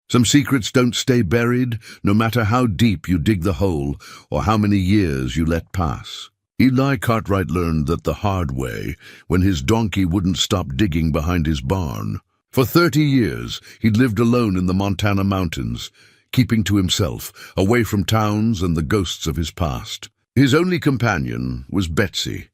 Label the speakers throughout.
Speaker 1: Some secrets don't stay buried, no matter how deep you dig the hole or how many years you let pass. Eli Cartwright learned that the hard way when his donkey wouldn't stop digging behind his barn. For 30 years, he'd lived alone in the Montana mountains, keeping to himself, away from towns and the ghosts of his past. His only companion was Betsy,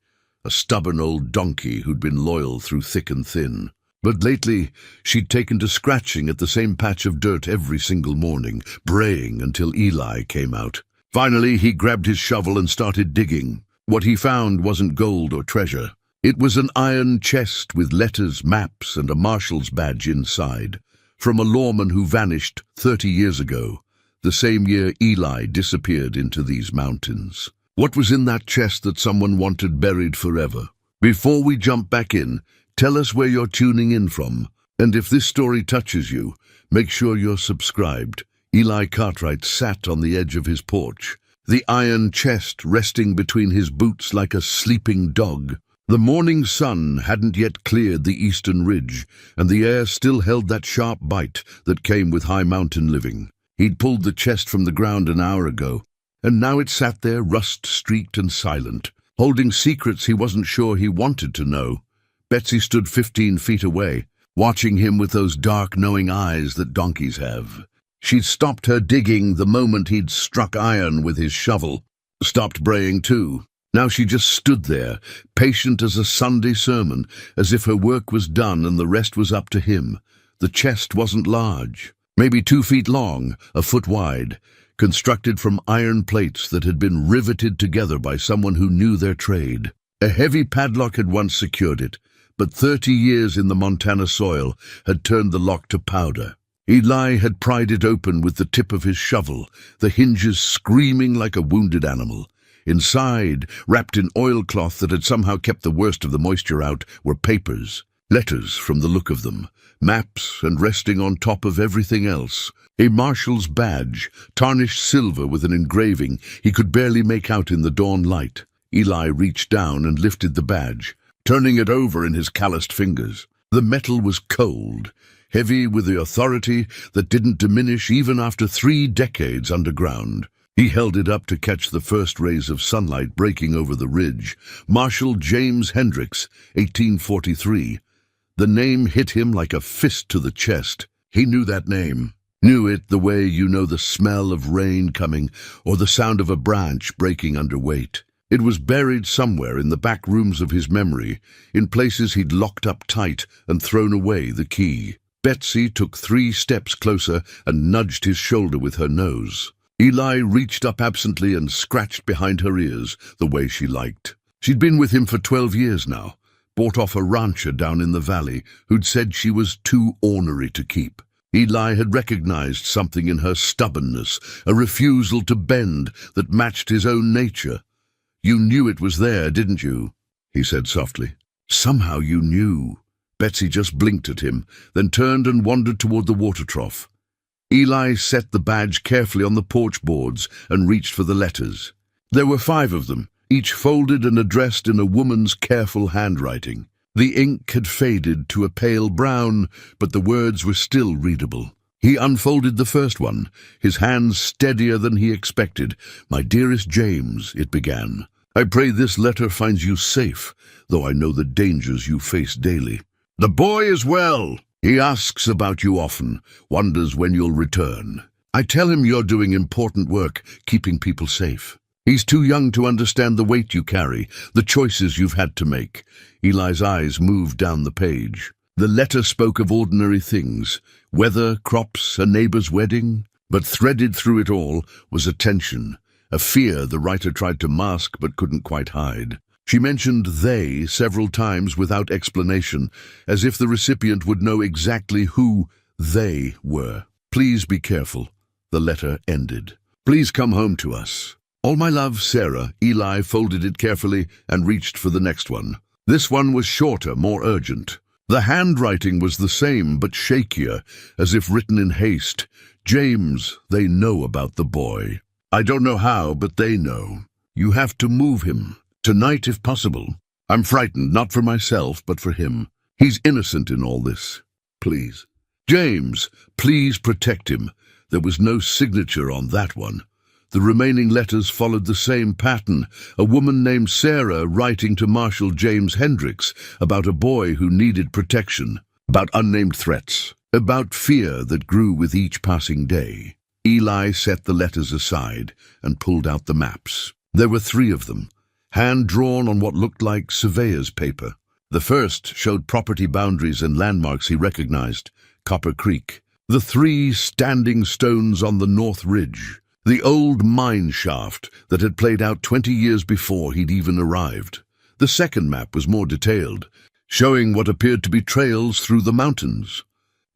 Speaker 1: a stubborn old donkey who'd been loyal through thick and thin. But lately, she'd taken to scratching at the same patch of dirt every single morning, braying until Eli came out. Finally, he grabbed his shovel and started digging. What he found wasn't gold or treasure. It was an iron chest with letters, maps, and a marshal's badge inside, from a lawman who vanished 30 years ago, the same year Eli disappeared into these mountains. What was in that chest that someone wanted buried forever? Before we jump back in, tell us where you're tuning in from, and if this story touches you, make sure you're subscribed. Eli Cartwright sat on the edge of his porch, the iron chest resting between his boots like a sleeping dog. The morning sun hadn't yet cleared the eastern ridge, and the air still held that sharp bite that came with high mountain living. He'd pulled the chest from the ground an hour ago, and now it sat there rust-streaked and silent, holding secrets he wasn't sure he wanted to know. Betsy stood 15 feet away, watching him with those dark, knowing eyes that donkeys have. She'd stopped her digging the moment he'd struck iron with his shovel, stopped braying too. Now she just stood there, patient as a Sunday sermon, as if her work was done and the rest was up to him. The chest wasn't large, maybe 2 feet long, a foot wide, constructed from iron plates that had been riveted together by someone who knew their trade. A heavy padlock had once secured it, but 30 years in the Montana soil had turned the lock to powder. Eli had pried it open with the tip of his shovel, the hinges screaming like a wounded animal. Inside, wrapped in oilcloth that had somehow kept the worst of the moisture out, were papers, letters from the look of them, maps, and resting on top of everything else, a marshal's badge, tarnished silver with an engraving he could barely make out in the dawn light. Eli reached down and lifted the badge, turning it over in his calloused fingers. The metal was cold, heavy with the authority that didn't diminish even after 3 decades underground. He held it up to catch the first rays of sunlight breaking over the ridge. Marshal James Hendricks, 1843. The name hit him like a fist to the chest. He knew that name. Knew it the way you know the smell of rain coming or the sound of a branch breaking under weight. It was buried somewhere in the back rooms of his memory, in places he'd locked up tight and thrown away the key. Betsy took 3 steps closer and nudged his shoulder with her nose. Eli reached up absently and scratched behind her ears the way she liked. She'd been with him for 12 years now, bought off a rancher down in the valley who'd said she was too ornery to keep. Eli had recognized something in her stubbornness, a refusal to bend that matched his own nature. "You knew it was there, didn't you?" he said softly. "Somehow you knew." Betsy just blinked at him, then turned and wandered toward the water trough. Eli set the badge carefully on the porch boards and reached for the letters. There were 5 of them, each folded and addressed in a woman's careful handwriting. The ink had faded to a pale brown, but the words were still readable. He unfolded the first one, his hands steadier than he expected. "My dearest James," it began, "I pray this letter finds you safe, though I know the dangers you face daily. The boy is well. He asks about you often, wonders when you'll return. I tell him you're doing important work, keeping people safe. He's too young to understand the weight you carry, the choices you've had to make." Eli's eyes moved down the page. The letter spoke of ordinary things, weather, crops, a neighbor's wedding, but threaded through it all was a tension, a fear the writer tried to mask but couldn't quite hide. She mentioned "they" several times without explanation, as if the recipient would know exactly who "they" were. "Please be careful," the letter ended. "Please come home to us. All my love, Sarah." Eli folded it carefully and reached for the next one. This one was shorter, more urgent. The handwriting was the same, but shakier, as if written in haste. "James, they know about the boy. I don't know how, but they know. You have to move him. Tonight, if possible. I'm frightened, not for myself, but for him. He's innocent in all this. Please. James, please protect him. There was no signature on that one. The remaining letters followed the same pattern, a woman named Sarah writing to Marshal James Hendricks about a boy who needed protection, about unnamed threats, about fear that grew with each passing day. Eli set the letters aside and pulled out the maps. There were 3 of them, hand-drawn on what looked like surveyor's paper. The first showed property boundaries and landmarks he recognized: Copper Creek, the 3 standing stones on the North Ridge, the old mine shaft that had played out 20 years before he'd even arrived. The second map was more detailed, showing what appeared to be trails through the mountains,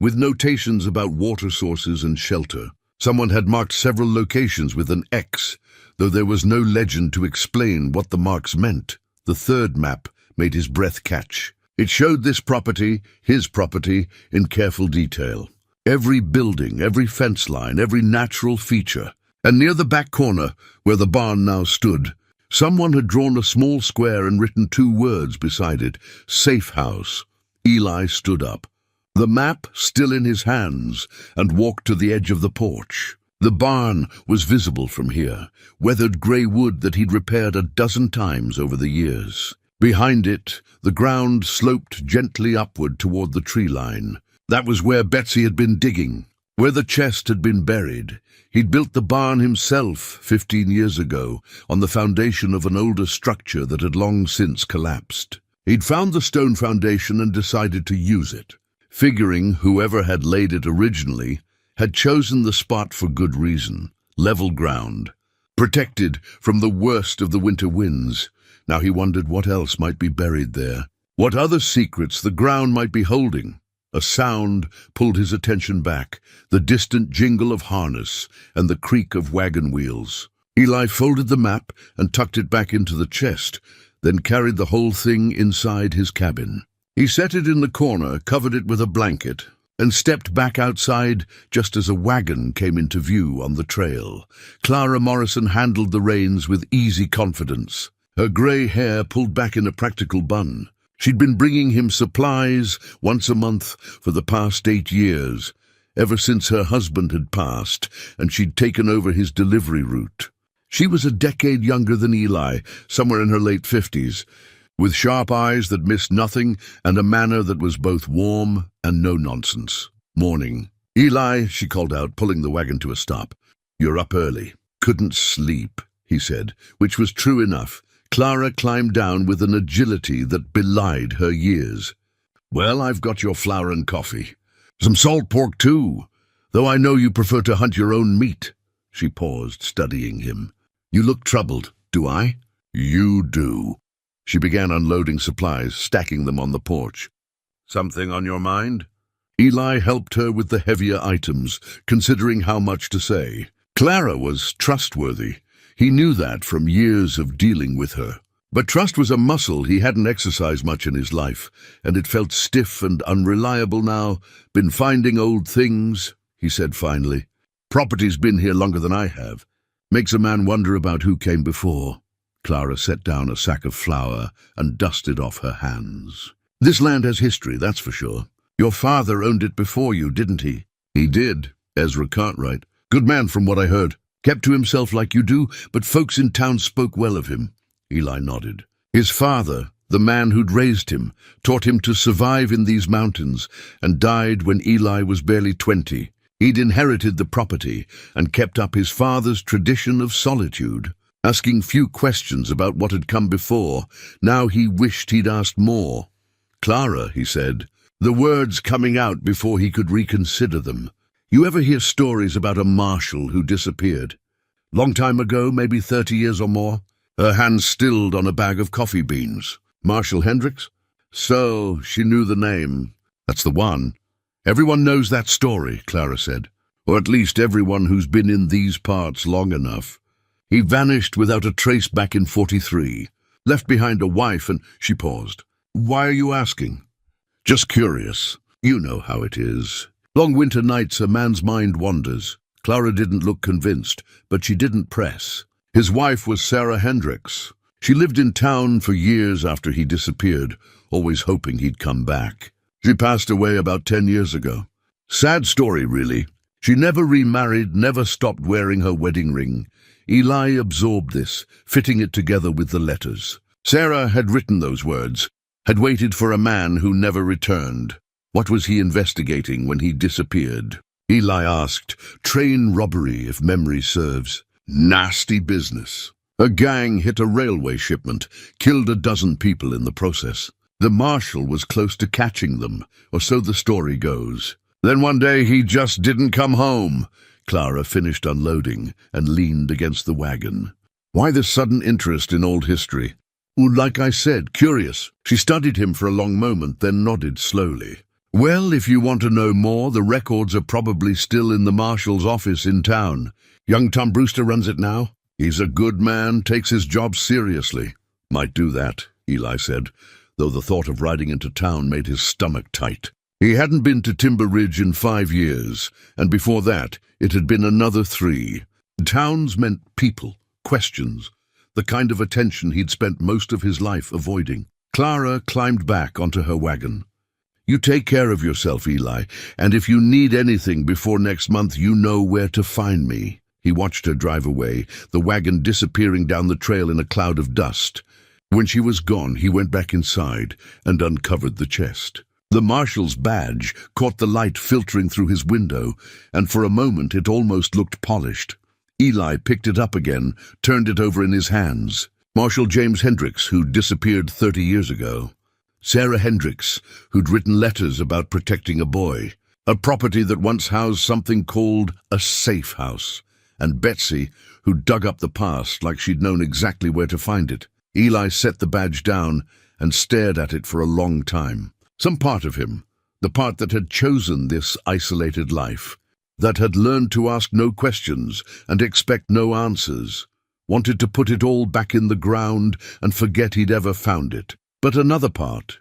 Speaker 1: with notations about water sources and shelter. Someone had marked several locations with an X, though there was no legend to explain what the marks meant. The third map made his breath catch. It showed this property, his property, in careful detail. Every building, every fence line, every natural feature. And near the back corner, where the barn now stood, someone had drawn a small square and written 2 words beside it: Safe House. Eli stood up, the map still in his hands, and walked to the edge of the porch. The barn was visible from here, weathered grey wood that he'd repaired a dozen times over the years. Behind it, the ground sloped gently upward toward the tree line. That was where Betsy had been digging, where the chest had been buried. He'd built the barn himself 15 years ago, on the foundation of an older structure that had long since collapsed. He'd found the stone foundation and decided to use it, figuring whoever had laid it originally had chosen the spot for good reason: level ground, protected from the worst of the winter winds. Now he wondered what else might be buried there, what other secrets the ground might be holding. A sound pulled his attention back, the distant jingle of harness and the creak of wagon wheels. Eli folded the map and tucked it back into the chest, then carried the whole thing inside his cabin. He set it in the corner, covered it with a blanket, and stepped back outside just as a wagon came into view on the trail. Clara Morrison handled the reins with easy confidence, her grey hair pulled back in a practical bun. She'd been bringing him supplies once a month for the past 8 years, ever since her husband had passed and she'd taken over his delivery route. She was a decade younger than Eli, somewhere in her late 50s, with sharp eyes that missed nothing and a manner that was both warm and no-nonsense. "Morning." "Eli," she called out, pulling the wagon to a stop. "You're up early." "Couldn't sleep," he said, which was true enough. Clara climbed down with an agility that belied her years. "Well, I've got your flour and coffee. Some salt pork, too, though I know you prefer to hunt your own meat." She paused, studying him. "You look troubled." "Do I?" "You do." She began unloading supplies, stacking them on the porch. "Something on your mind?" Eli helped her with the heavier items, considering how much to say. Clara was trustworthy. He knew that from years of dealing with her. But trust was a muscle he hadn't exercised much in his life, and it felt stiff and unreliable now. "Been finding old things," he said finally. "Property's been here longer than I have. Makes a man wonder about who came before." Clara set down a sack of flour and dusted off her hands. "This land has history, that's for sure. Your father owned it before you, didn't he?" "He did, Ezra Cartwright. Good man from what I heard. Kept to himself like you do, but folks in town spoke well of him." Eli nodded. "His father, the man who'd raised him, taught him to survive in these mountains and died when Eli was barely 20. He'd inherited the property and kept up his father's tradition of solitude, asking few questions about what had come before. Now he wished he'd asked more. "Clara," he said, the words coming out before he could reconsider them. "You ever hear stories about a marshal who disappeared? Long time ago, maybe 30 years or more?" Her hand stilled on a bag of coffee beans. "Marshal Hendricks?" So, she knew the name. "That's the one. Everyone knows that story," Clara said. "Or at least everyone who's been in these parts long enough. He vanished without a trace back in 43. Left behind a wife and—" She paused. "Why are you asking?" "Just curious. You know how it is. Long winter nights, a man's mind wanders." Clara didn't look convinced, but she didn't press. His wife was Sarah Hendricks. She lived in town for years after he disappeared, always hoping he'd come back. She passed away about 10 years ago. Sad story, really. She never remarried, never stopped wearing her wedding ring. Eli absorbed this, fitting it together with the letters. Sarah had written those words, had waited for a man who never returned. What was he investigating when he disappeared? Eli asked. Train robbery, if memory serves. Nasty business. A gang hit a railway shipment, killed a dozen people in the process. The marshal was close to catching them, or so the story goes. Then one day he just didn't come home. Clara finished unloading and leaned against the wagon. Why this sudden interest in old history? Well, like I said, curious. She studied him for a long moment, then nodded slowly. Well, if you want to know more, the records are probably still in the marshal's office in town. Young Tom Brewster runs it now. He's a good man, takes his job seriously. Might do that, Eli said, though the thought of riding into town made his stomach tight. He hadn't been to Timber Ridge in 5 years, and before that, it had been another 3. Towns meant people, questions, the kind of attention he'd spent most of his life avoiding. Clara climbed back onto her wagon. You take care of yourself, Eli, and if you need anything before next month, you know where to find me. He watched her drive away, the wagon disappearing down the trail in a cloud of dust. When she was gone, he went back inside and uncovered the chest. The marshal's badge caught the light filtering through his window, and for a moment it almost looked polished. Eli picked it up again, turned it over in his hands. Marshal James Hendricks, who'd disappeared 30 years ago. Sarah Hendricks, who'd written letters about protecting a boy. A property that once housed something called a safe house. And Betsy, who dug up the past like she'd known exactly where to find it. Eli set the badge down and stared at it for a long time. Some part of him, the part that had chosen this isolated life, that had learned to ask no questions and expect no answers, wanted to put it all back in the ground and forget he'd ever found it. But another part,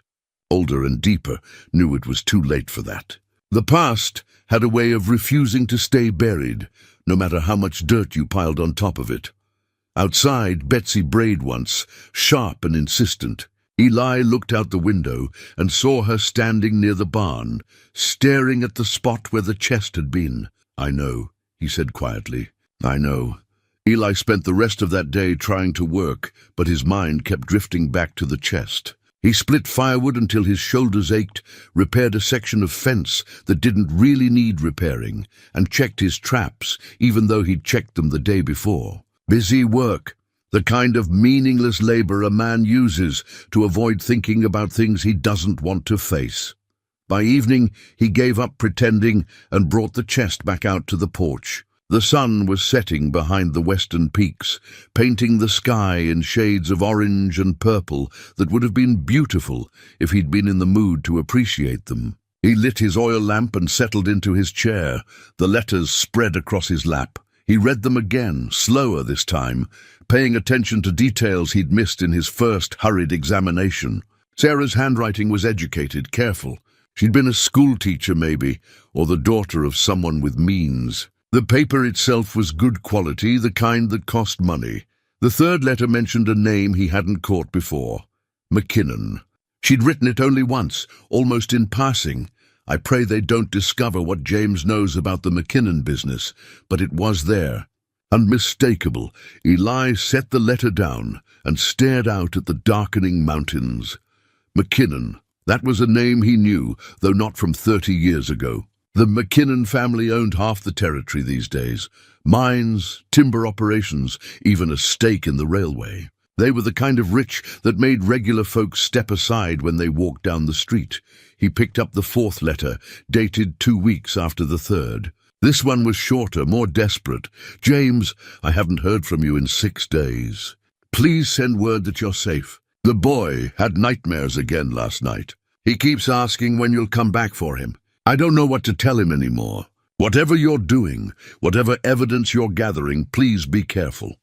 Speaker 1: older and deeper, knew it was too late for that. The past had a way of refusing to stay buried, no matter how much dirt you piled on top of it. Outside, Betsy brayed once, sharp and insistent. Eli looked out the window and saw her standing near the barn, staring at the spot where the chest had been. I know, he said quietly. I know. Eli spent the rest of that day trying to work, but his mind kept drifting back to the chest. He split firewood until his shoulders ached, repaired a section of fence that didn't really need repairing, and checked his traps, even though he'd checked them the day before. Busy work, the kind of meaningless labor a man uses to avoid thinking about things he doesn't want to face. By evening, he gave up pretending and brought the chest back out to the porch. The sun was setting behind the western peaks, painting the sky in shades of orange and purple that would have been beautiful if he'd been in the mood to appreciate them. He lit his oil lamp and settled into his chair, the letters spread across his lap. He read them again, slower this time, paying attention to details he'd missed in his first hurried examination. Sarah's handwriting was educated, careful. She'd been a schoolteacher, maybe, or the daughter of someone with means. The paper itself was good quality, the kind that cost money. The third letter mentioned a name he hadn't caught before. McKinnon. She'd written it only once, almost in passing. I pray they don't discover what James knows about the McKinnon business, but it was there. Unmistakable, Eli set the letter down and stared out at the darkening mountains. McKinnon, that was a name he knew, though not from 30 years ago. The McKinnon family owned half the territory these days. Mines, timber operations, even a stake in the railway. They were the kind of rich that made regular folks step aside when they walked down the street. He picked up the fourth letter, dated 2 weeks after the third. This one was shorter, more desperate. James, I haven't heard from you in 6 days. Please send word that you're safe. The boy had nightmares again last night. He keeps asking when you'll come back for him. I don't know what to tell him anymore. Whatever you're doing, whatever evidence you're gathering, please be careful.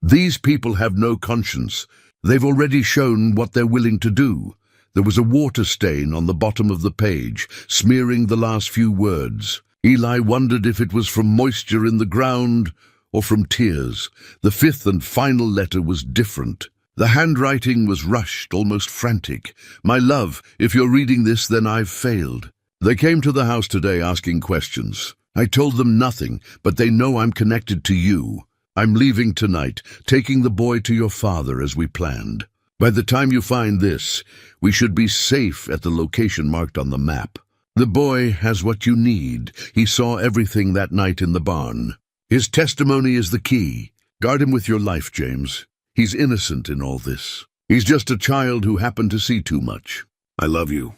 Speaker 1: These people have no conscience. They've already shown what they're willing to do. There was a water stain on the bottom of the page, smearing the last few words. Eli wondered if it was from moisture in the ground or from tears. The fifth and final letter was different. The handwriting was rushed, almost frantic. My love, if you're reading this, then I've failed. They came to the house today asking questions. I told them nothing, but they know I'm connected to you. I'm leaving tonight, taking the boy to your father as we planned. By the time you find this, we should be safe at the location marked on the map. The boy has what you need. He saw everything that night in the barn. His testimony is the key. Guard him with your life, James. He's innocent in all this. He's just a child who happened to see too much. I love you.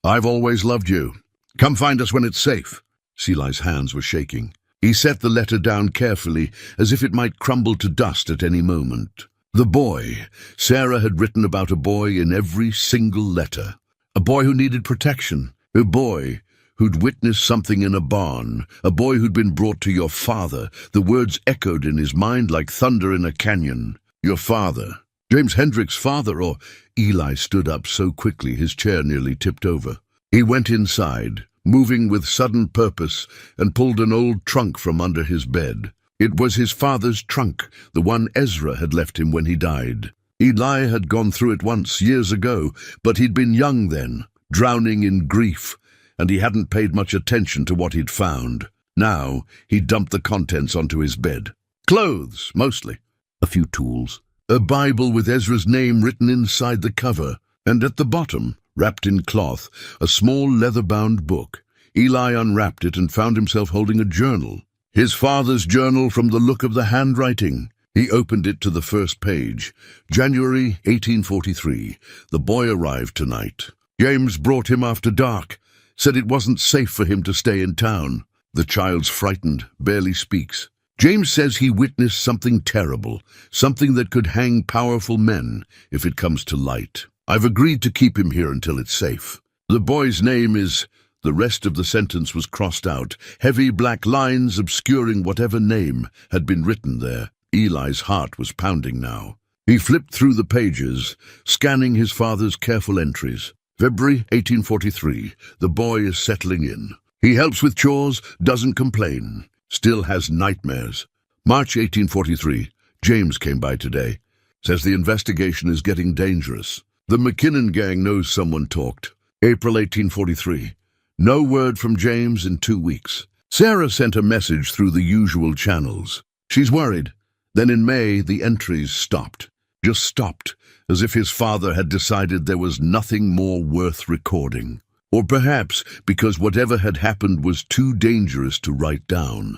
Speaker 1: I've always loved you. Come find us when it's safe. Eli's hands were shaking. He set the letter down carefully, as if it might crumble to dust at any moment. The boy. Sarah had written about a boy in every single letter. A boy who needed protection. A boy who'd witnessed something in a barn. A boy who'd been brought to your father. The words echoed in his mind like thunder in a canyon. Your father. James Hendrick's father, or... Eli stood up so quickly his chair nearly tipped over. He went inside, moving with sudden purpose, and pulled an old trunk from under his bed. It was his father's trunk, the one Ezra had left him when he died. Eli had gone through it once, years ago, but he'd been young then, drowning in grief, and he hadn't paid much attention to what he'd found. Now, he dumped the contents onto his bed. Clothes, mostly. A few tools. A Bible with Ezra's name written inside the cover, and at the bottom, wrapped in cloth, a small leather-bound book. Eli unwrapped it and found himself holding a journal. His father's journal from the look of the handwriting. He opened it to the first page. January 1843. The boy arrived tonight. James brought him after dark. Said it wasn't safe for him to stay in town. The child's frightened, barely speaks. James says he witnessed something terrible, something that could hang powerful men if it comes to light. I've agreed to keep him here until it's safe. The boy's name is... The rest of the sentence was crossed out, heavy black lines obscuring whatever name had been written there. Eli's heart was pounding now. He flipped through the pages, scanning his father's careful entries. February 1843. The boy is settling in. He helps with chores, doesn't complain. Still has nightmares. March 1843. James came by today. Says the investigation is getting dangerous. The McKinnon gang knows someone talked. April 1843. No word from James in 2 weeks. Sarah sent a message through the usual channels. She's worried. Then in May, the entries stopped. Just stopped, as if his father had decided there was nothing more worth recording. Or perhaps because whatever had happened was too dangerous to write down.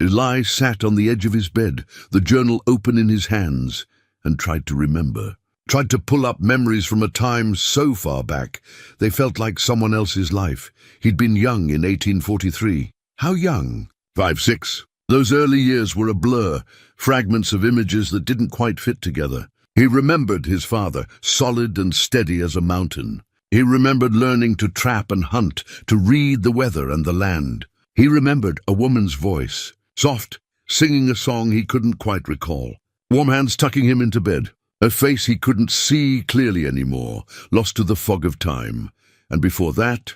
Speaker 1: Eli sat on the edge of his bed, the journal open in his hands, and tried to remember. Tried to pull up memories from a time so far back, they felt like someone else's life. He'd been young in 1843. How young? 5, 6. Those early years were a blur, fragments of images that didn't quite fit together. He remembered his father, solid and steady as a mountain. He remembered learning to trap and hunt, to read the weather and the land. He remembered a woman's voice, soft, singing a song he couldn't quite recall. Warm hands tucking him into bed. A face he couldn't see clearly anymore, lost to the fog of time. And before that,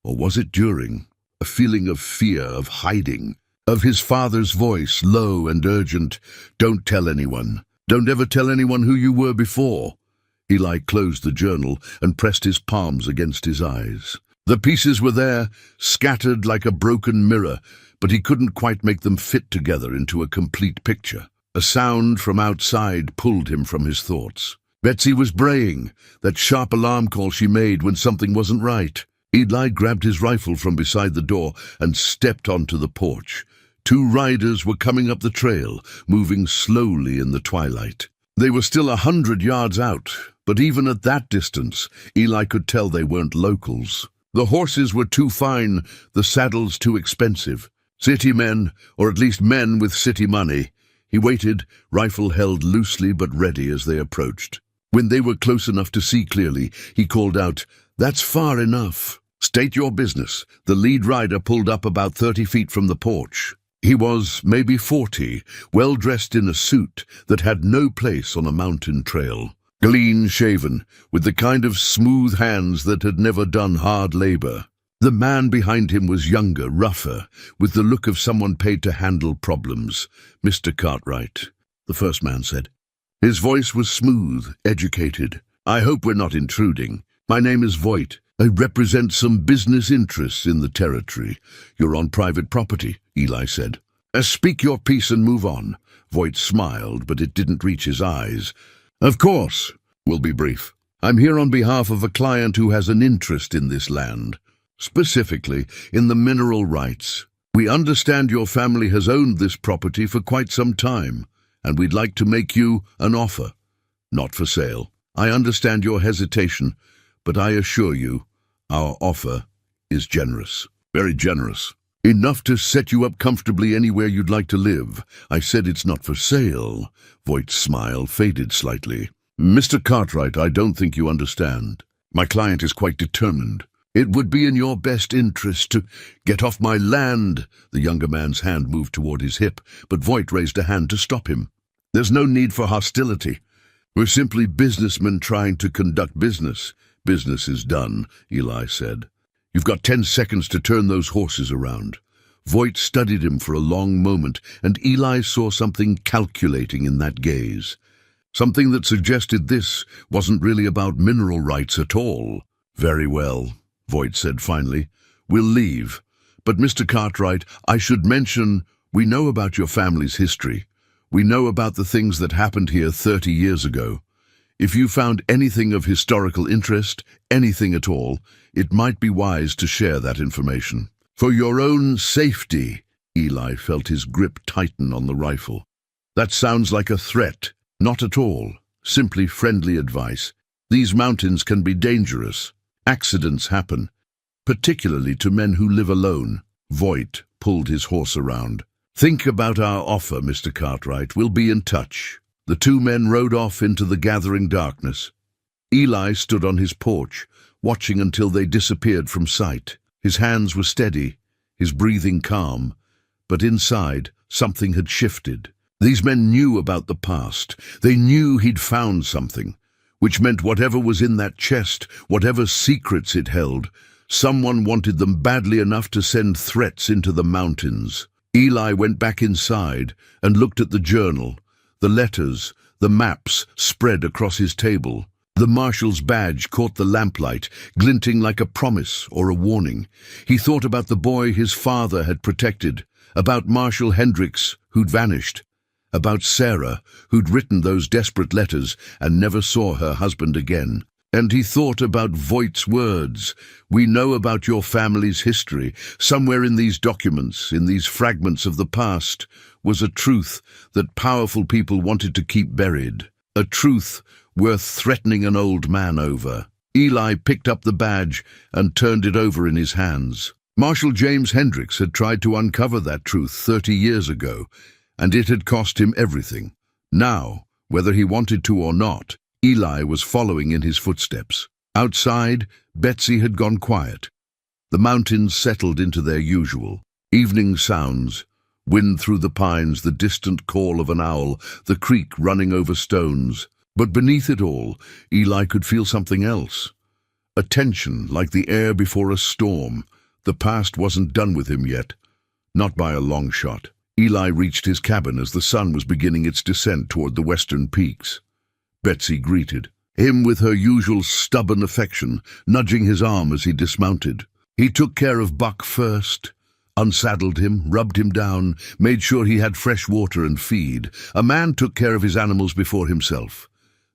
Speaker 1: or was it during, a feeling of fear, of hiding, of his father's voice, low and urgent. Don't tell anyone. Don't ever tell anyone who you were before. Eli closed the journal and pressed his palms against his eyes. The pieces were there, scattered like a broken mirror, but he couldn't quite make them fit together into a complete picture. A sound from outside pulled him from his thoughts. Betsy was braying, that sharp alarm call she made when something wasn't right. Eli grabbed his rifle from beside the door and stepped onto the porch. 2 riders were coming up the trail, moving slowly in the twilight. They were still 100 yards out, but even at that distance, Eli could tell they weren't locals. The horses were too fine, the saddles too expensive. City men, or at least men with city money. He waited, rifle held loosely but ready as they approached. When they were close enough to see clearly, he called out, "That's far enough." "State your business." The lead rider pulled up about 30 feet from the porch. He was maybe 40, well-dressed in a suit that had no place on a mountain trail. Clean-shaven, with the kind of smooth hands that had never done hard labor. The man behind him was younger, rougher, with the look of someone paid to handle problems. "Mr. Cartwright," the first man said. His voice was smooth, educated. "I hope we're not intruding. My name is Voigt, I represent some business interests in the territory. You're on private property, Eli said. Speak your piece and move on. Voight smiled, but it didn't reach his eyes. Of course. We'll be brief. I'm here on behalf of a client who has an interest in this land, specifically in the mineral rights. We understand your family has owned this property for quite some time, and we'd like to make you an offer. Not for sale. I understand your hesitation, but I assure you, our offer is generous. Very generous. Enough to set you up comfortably anywhere you'd like to live. I said it's not for sale. Voight's smile faded slightly. Mr. Cartwright, I don't think you understand. My client is quite determined. It would be in your best interest to get off my land. The younger man's hand moved toward his hip, but Voight raised a hand to stop him. There's no need for hostility. We're simply businessmen trying to conduct business. Business is done, Eli said. You've got 10 seconds to turn those horses around. Voight studied him for a long moment, and Eli saw something calculating in that gaze. Something that suggested this wasn't really about mineral rights at all. Very well, Voight said finally. We'll leave. But Mr. Cartwright, I should mention, we know about your family's history. We know about the things that happened here 30 years ago. If you found anything of historical interest, anything at all, it might be wise to share that information. For your own safety, Eli felt his grip tighten on the rifle. That sounds like a threat. Not at all. Simply friendly advice. These mountains can be dangerous. Accidents happen, particularly to men who live alone. Voight pulled his horse around. Think about our offer, Mr. Cartwright. We'll be in touch. The two men rode off into the gathering darkness. Eli stood on his porch, watching until they disappeared from sight. His hands were steady, his breathing calm, but inside, something had shifted. These men knew about the past. They knew he'd found something, which meant whatever was in that chest, whatever secrets it held, someone wanted them badly enough to send threats into the mountains. Eli went back inside and looked at the journal, the letters, the maps spread across his table. The marshal's badge caught the lamplight, glinting like a promise or a warning. He thought about the boy his father had protected, about Marshal Hendricks, who'd vanished, about Sarah, who'd written those desperate letters and never saw her husband again. And he thought about Voight's words. We know about your family's history. Somewhere in these documents, in these fragments of the past, was a truth that powerful people wanted to keep buried. A truth worth threatening an old man over. Eli picked up the badge and turned it over in his hands. Marshal James Hendricks had tried to uncover that truth 30 years ago, and it had cost him everything. Now, whether he wanted to or not, Eli was following in his footsteps. Outside, Betsy had gone quiet. The mountains settled into their usual. Evening sounds, wind through the pines, the distant call of an owl, the creek running over stones. But beneath it all, Eli could feel something else. A tension like the air before a storm. The past wasn't done with him yet. Not by a long shot. Eli reached his cabin as the sun was beginning its descent toward the western peaks. Betsy greeted him with her usual stubborn affection, nudging his arm as he dismounted. He took care of Buck first, unsaddled him, rubbed him down, made sure he had fresh water and feed. A man took care of his animals before himself.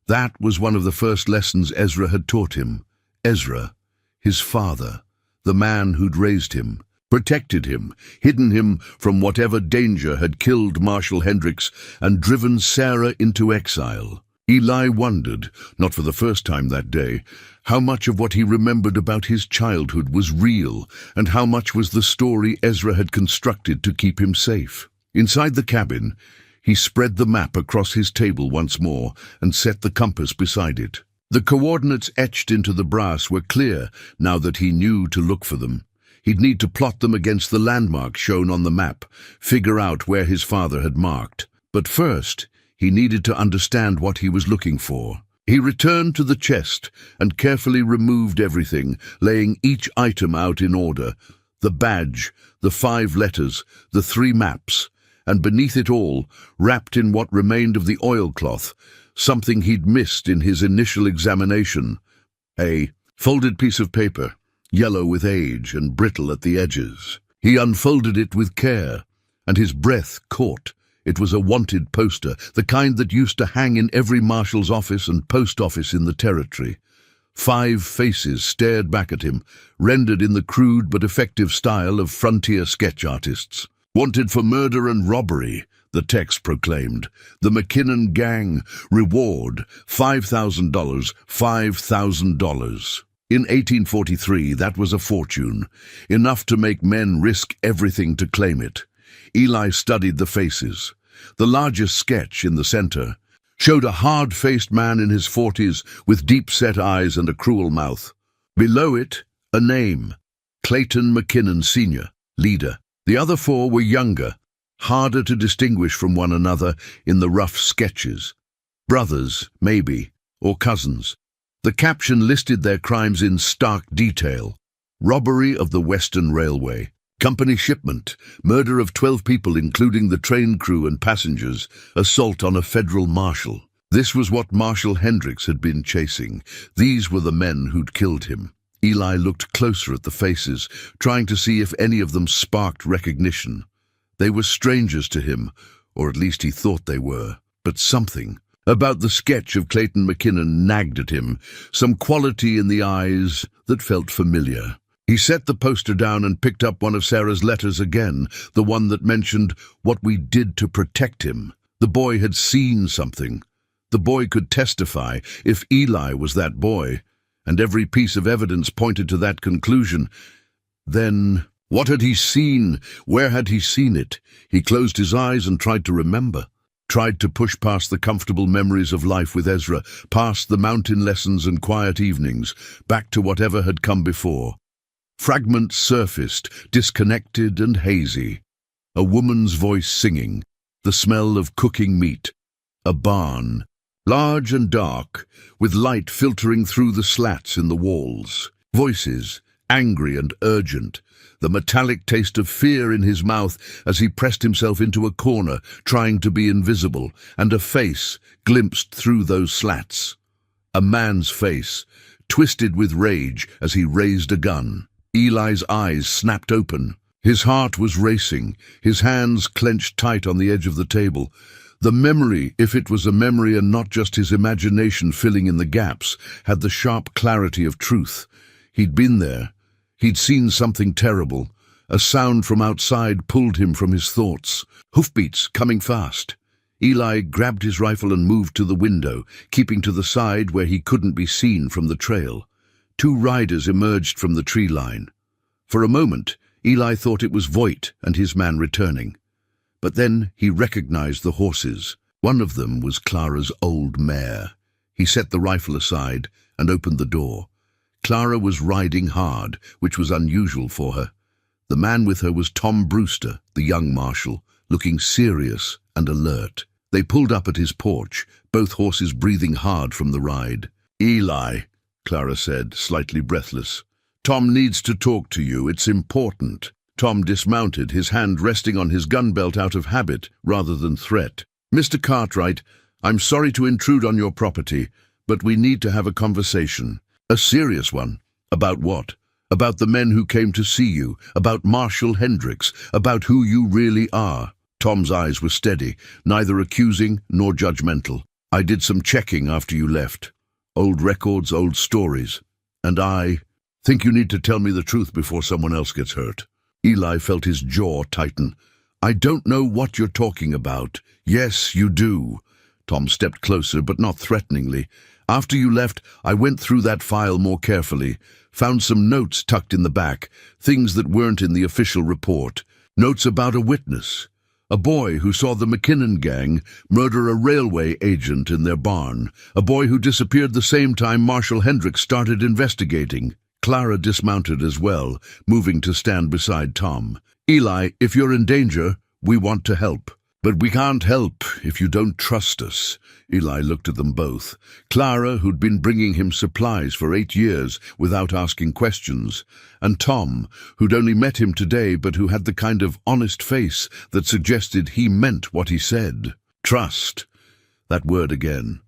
Speaker 1: That was one of the first lessons Ezra had taught him. Ezra, his father, the man who'd raised him, protected him, hidden him from whatever danger had killed Marshal Hendricks and driven Sarah into exile. Eli wondered, not for the first time that day, how much of what he remembered about his childhood was real and how much was the story Ezra had constructed to keep him safe. Inside the cabin, he spread the map across his table once more and set the compass beside it. The coordinates etched into the brass were clear now that he knew to look for them. He'd need to plot them against the landmarks shown on the map, figure out where his father had marked. But first, he needed to understand what he was looking for. He returned to the chest and carefully removed everything, laying each item out in order. The badge, the 5 letters, the 3 maps, and beneath it all, wrapped in what remained of the oilcloth, something he'd missed in his initial examination, a Folded piece of paper, yellow with age and brittle at the edges. He unfolded it with care, and his breath caught. It was a wanted poster, the kind that used to hang in every marshal's office and post office in the territory. 5 faces stared back at him, rendered in the crude but effective style of frontier sketch artists. Wanted for murder and robbery, the text proclaimed. The McKinnon Gang, reward $5,000, $5,000. In 1843, that was a fortune, enough to make men risk everything to claim it. Eli studied the faces. The largest sketch in the center showed a hard-faced man in his 40s with deep-set eyes and a cruel mouth. Below it, a name, Clayton McKinnon Sr., leader. The other 4 were younger, harder to distinguish from one another in the rough sketches. Brothers, maybe, or cousins. The caption listed their crimes in stark detail. Robbery of the Western Railway, company shipment, murder of 12 people including the train crew and passengers, assault on a federal marshal. This was what Marshal Hendricks had been chasing. These were the men who'd killed him. Eli looked closer at the faces, trying to see if any of them sparked recognition. They were strangers to him, or at least he thought they were, but something about the sketch of Clayton McKinnon nagged at him, some quality in the eyes that felt familiar. He set the poster down and picked up one of Sarah's letters again, the one that mentioned what we did to protect him. The boy had seen something. The boy could testify if Eli was that boy, and every piece of evidence pointed to that conclusion. Then, what had he seen? Where had he seen it? He closed his eyes and tried to remember. Tried to push past the comfortable memories of life with Ezra, past the mountain lessons and quiet evenings, back to whatever had come before. Fragments surfaced, disconnected and hazy. A woman's voice singing, the smell of cooking meat. A barn, large and dark, with light filtering through the slats in the walls. Voices, angry and urgent. The metallic taste of fear in his mouth as he pressed himself into a corner, trying to be invisible, and a face glimpsed through those slats. A man's face, twisted with rage as he raised a gun. Eli's eyes snapped open. His heart was racing, his hands clenched tight on the edge of the table. The memory, if it was a memory and not just his imagination filling in the gaps, had the sharp clarity of truth. He'd been there. He'd seen something terrible. A sound from outside pulled him from his thoughts. Hoofbeats coming fast. Eli grabbed his rifle and moved to the window, keeping to the side where he couldn't be seen from the trail. 2 riders emerged from the tree line. For a moment, Eli thought it was Voight and his man returning. But then he recognized the horses. One of them was Clara's old mare. He set the rifle aside and opened the door. Clara was riding hard, which was unusual for her. The man with her was Tom Brewster, the young marshal, looking serious and alert. They pulled up at his porch, both horses breathing hard from the ride. "Eli," Clara said, slightly breathless. "Tom needs to talk to you. It's important." Tom dismounted, his hand resting on his gun belt out of habit rather than threat. "Mr. Cartwright, I'm sorry to intrude on your property, but we need to have a conversation. A serious one. About what? About the men who came to see you, about Marshal Hendricks, about who you really are." Tom's eyes were steady, neither accusing nor judgmental. "I did some checking after you left. Old records, old stories. And I think you need to tell me the truth before someone else gets hurt." Eli felt his jaw tighten. "I don't know what you're talking about." "Yes, you do." Tom stepped closer, but not threateningly. "After you left, I went through that file more carefully, found some notes tucked in the back, things that weren't in the official report. Notes about a witness, a boy who saw the McKinnon gang murder a railway agent in their barn, a boy who disappeared the same time Marshal Hendricks started investigating." Clara dismounted as well, moving to stand beside Tom. "Eli, if you're in danger, we want to help. But we can't help if you don't trust us." Eli looked at them both. Clara, who'd been bringing him supplies for 8 years without asking questions, and Tom, who'd only met him today but who had the kind of honest face that suggested he meant what he said. Trust. That word again.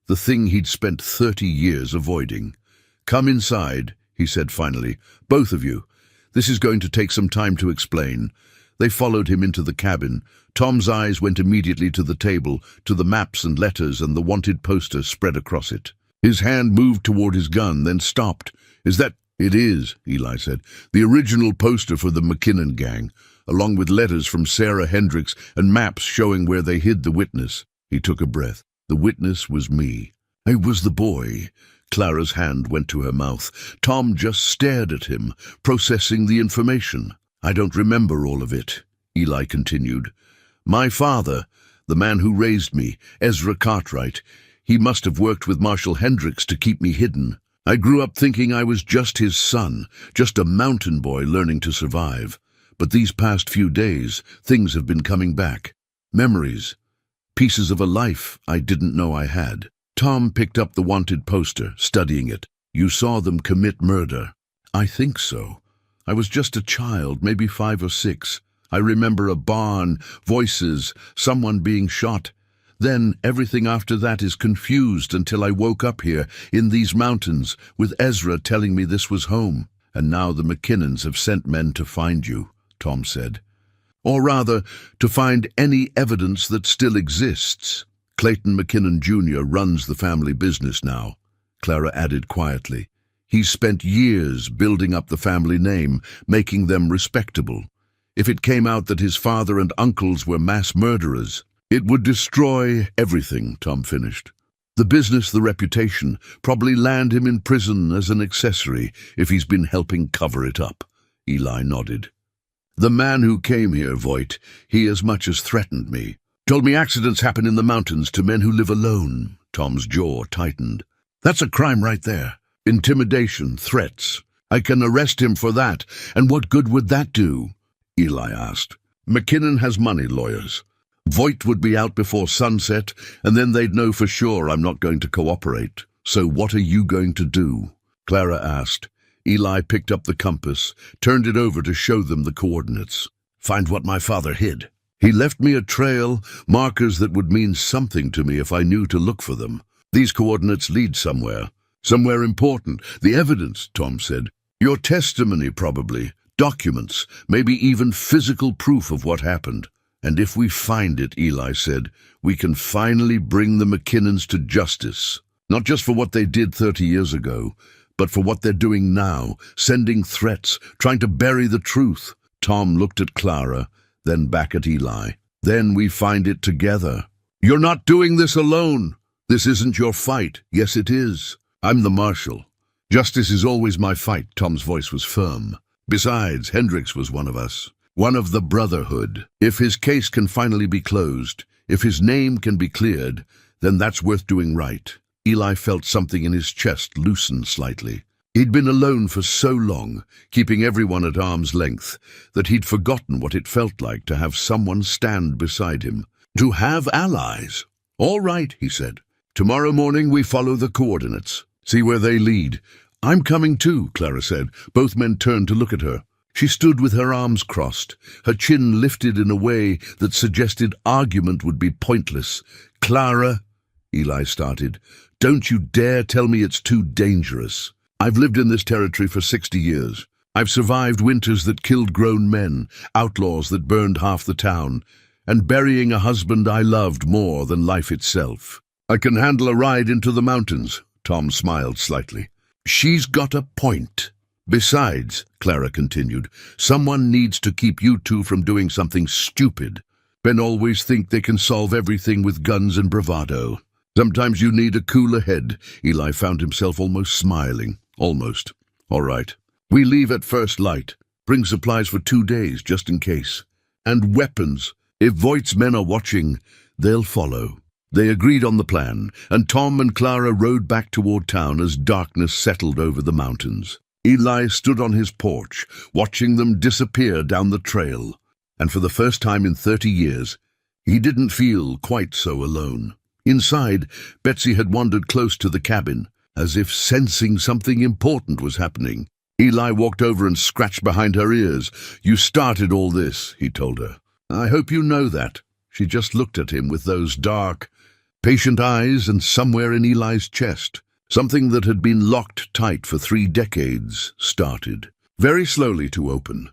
Speaker 1: The thing he'd spent 30 years avoiding. "Come inside," he said finally. "Both of you. This is going to take some time to explain." They followed him into the cabin. Tom's eyes went immediately to the table, to the maps and letters and the wanted poster spread across it. His hand moved toward his gun, then stopped. "Is that—" "It is," Eli said. "The original poster for the McKinnon gang, along with letters from Sarah Hendricks and maps showing where they hid the witness." He took a breath. The witness was me. I was the boy. Clara's hand went to her mouth. Tom just stared at him, processing the information. "I don't remember all of it," Eli continued. "My father, the man who raised me, Ezra Cartwright, he must have worked with Marshall Hendricks to keep me hidden. I grew up thinking I was just his son, just a mountain boy learning to survive. But these past few days, things have been coming back. Memories, pieces of a life I didn't know I had." Tom picked up the wanted poster, studying it. "You saw them commit murder." "I think so. I was just a child, maybe 5 or 6. I remember a barn, voices, someone being shot. Then everything after that is confused until I woke up here, in these mountains, with Ezra telling me this was home. And now the McKinnons have sent men to find you," Tom said. "Or rather, to find any evidence that still exists. Clayton McKinnon Jr. runs the family business now," Clara added quietly. "He's spent years building up the family name, making them respectable. If it came out that his father and uncles were mass murderers, it would destroy everything," Tom finished. "The business, the reputation, probably land him in prison as an accessory if he's been helping cover it up." Eli nodded. "The man who came here, Voight, he as much as threatened me. Told me accidents happen in the mountains to men who live alone." Tom's jaw tightened. "That's a crime right there. Intimidation, threats. I can arrest him for that, and what good would that do?" Eli asked. "McKinnon has money, lawyers. Voight would be out before sunset, and then they'd know for sure I'm not going to cooperate. So what are you going to do?" Clara asked. Eli picked up the compass, turned it over to show them the coordinates. "Find what my father hid. He left me a trail, markers that would mean something to me if I knew to look for them. These coordinates lead somewhere. Somewhere important. The evidence," Tom said. "Your testimony, probably. Documents, maybe even physical proof of what happened. And if we find it," Eli said, "we can finally bring the McKinnons to justice. Not just for what they did 30 years ago, but for what they're doing now, sending threats, trying to bury the truth." Tom looked at Clara, then back at Eli. "Then we find it together. You're not doing this alone. This isn't your fight." "Yes, it is. I'm the marshal. Justice is always my fight." Tom's voice was firm. "Besides, Hendricks was one of us. One of the Brotherhood. If his case can finally be closed, if his name can be cleared, then that's worth doing right." Eli felt something in his chest loosen slightly. He'd been alone for so long, keeping everyone at arm's length, that he'd forgotten what it felt like to have someone stand beside him. To have allies. "All right," he said. "Tomorrow morning we follow the coordinates. See where they lead." "I'm coming too," Clara said. Both men turned to look at her. She stood with her arms crossed, her chin lifted in a way that suggested argument would be pointless. "Clara," Eli started, "don't you dare tell me it's too dangerous. I've lived in this territory for 60 years. I've survived winters that killed grown men, outlaws that burned half the town, and burying a husband I loved more than life itself. I can handle a ride into the mountains." Tom smiled slightly. "She's got a point. Besides," Clara continued, "someone needs to keep you two from doing something stupid. Men always think they can solve everything with guns and bravado. Sometimes you need a cooler head." Eli found himself almost smiling. "Almost. All right. We leave at first light. Bring supplies for 2 days, just in case. And weapons. If Voight's men are watching, they'll follow." They agreed on the plan, and Tom and Clara rode back toward town as darkness settled over the mountains. Eli stood on his porch, watching them disappear down the trail. And for the first time in 30 years, he didn't feel quite so alone. Inside, Betsy had wandered close to the cabin, as if sensing something important was happening. Eli walked over and scratched behind her ears. "You started all this," he told her. "I hope you know that." She just looked at him with those dark, patient eyes, and somewhere in Eli's chest, Something that had been locked tight for 3 decades started, very slowly to open.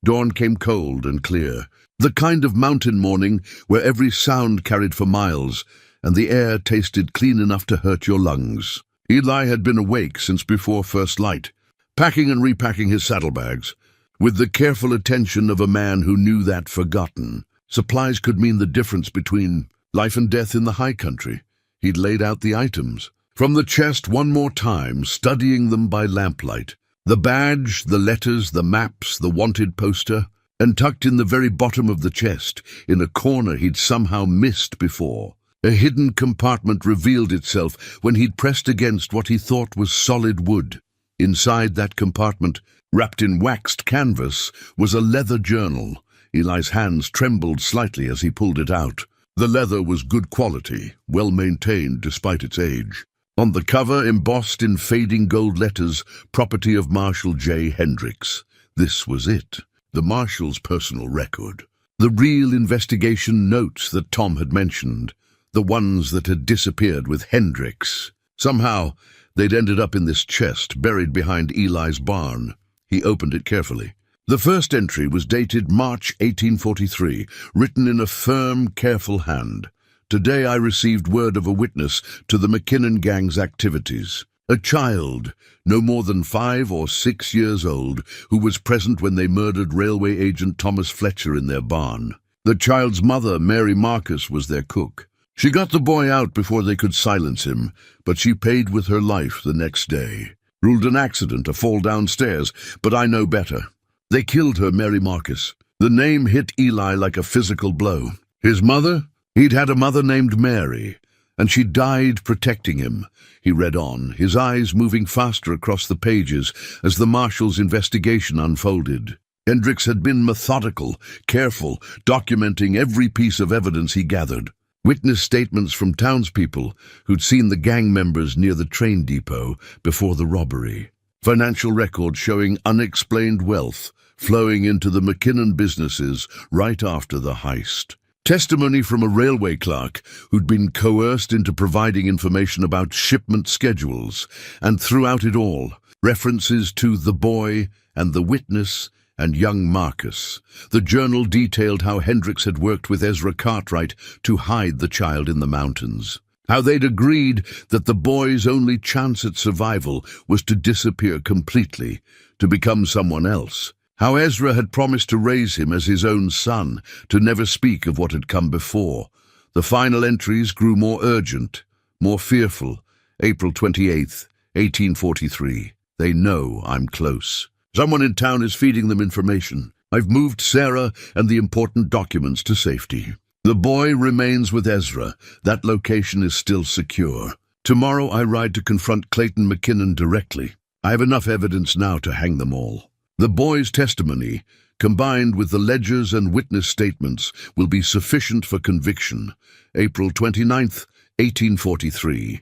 Speaker 1: Dawn came cold and clear, the kind of mountain morning where every sound carried for miles, and the air tasted clean enough to hurt your lungs. Eli had been awake since before first light, packing and repacking his saddlebags, with the careful attention of a man who knew that forgotten supplies could mean the difference between life and death in the high country. He'd laid out the items from the chest one more time, studying them by lamplight. The badge, the letters, the maps, the wanted poster, and tucked in the very bottom of the chest, in a corner he'd somehow missed before. A hidden compartment revealed itself when he'd pressed against what he thought was solid wood. Inside that compartment, wrapped in waxed canvas, was a leather journal. Eli's hands trembled slightly as he pulled it out. The leather was good quality, well maintained despite its age. On the cover, embossed in fading gold letters, property of Marshal J. Hendricks. This was it, the Marshal's personal record. The real investigation notes that Tom had mentioned, the ones that had disappeared with Hendricks. Somehow, they'd ended up in this chest, buried behind Eli's barn. He opened it carefully. The first entry was dated March 1843, written in a firm, careful hand. Today I received word of a witness to the McKinnon gang's activities. A child, no more than 5 or 6 years old, who was present when they murdered railway agent Thomas Fletcher in their barn. The child's mother, Mary Marcus, was their cook. She got the boy out before they could silence him, but she paid with her life the next day. Ruled an accident, a fall downstairs, but I know better. They killed her, Mary Marcus. The name hit Eli like a physical blow. His mother? He'd had a mother named Mary, and she died protecting him. He read on, his eyes moving faster across the pages as the Marshal's investigation unfolded. Hendricks had been methodical, careful, documenting every piece of evidence he gathered. Witness statements from townspeople who'd seen the gang members near the train depot before the robbery. Financial records showing unexplained wealth flowing into the McKinnon businesses right after the heist. Testimony from a railway clerk who'd been coerced into providing information about shipment schedules, and throughout it all, references to the boy and the witness and young Marcus. The journal detailed how Hendricks had worked with Ezra Cartwright to hide the child in the mountains. How they'd agreed that the boy's only chance at survival was to disappear completely, to become someone else. How Ezra had promised to raise him as his own son, to never speak of what had come before. The final entries grew more urgent, more fearful. April 28th, 1843. They know I'm close. Someone in town is feeding them information. I've moved Sarah and the important documents to safety. The boy remains with Ezra. That location is still secure. Tomorrow I ride to confront Clayton McKinnon directly. I have enough evidence now to hang them all. The boy's testimony, combined with the ledgers and witness statements, will be sufficient for conviction. April 29th, 1843.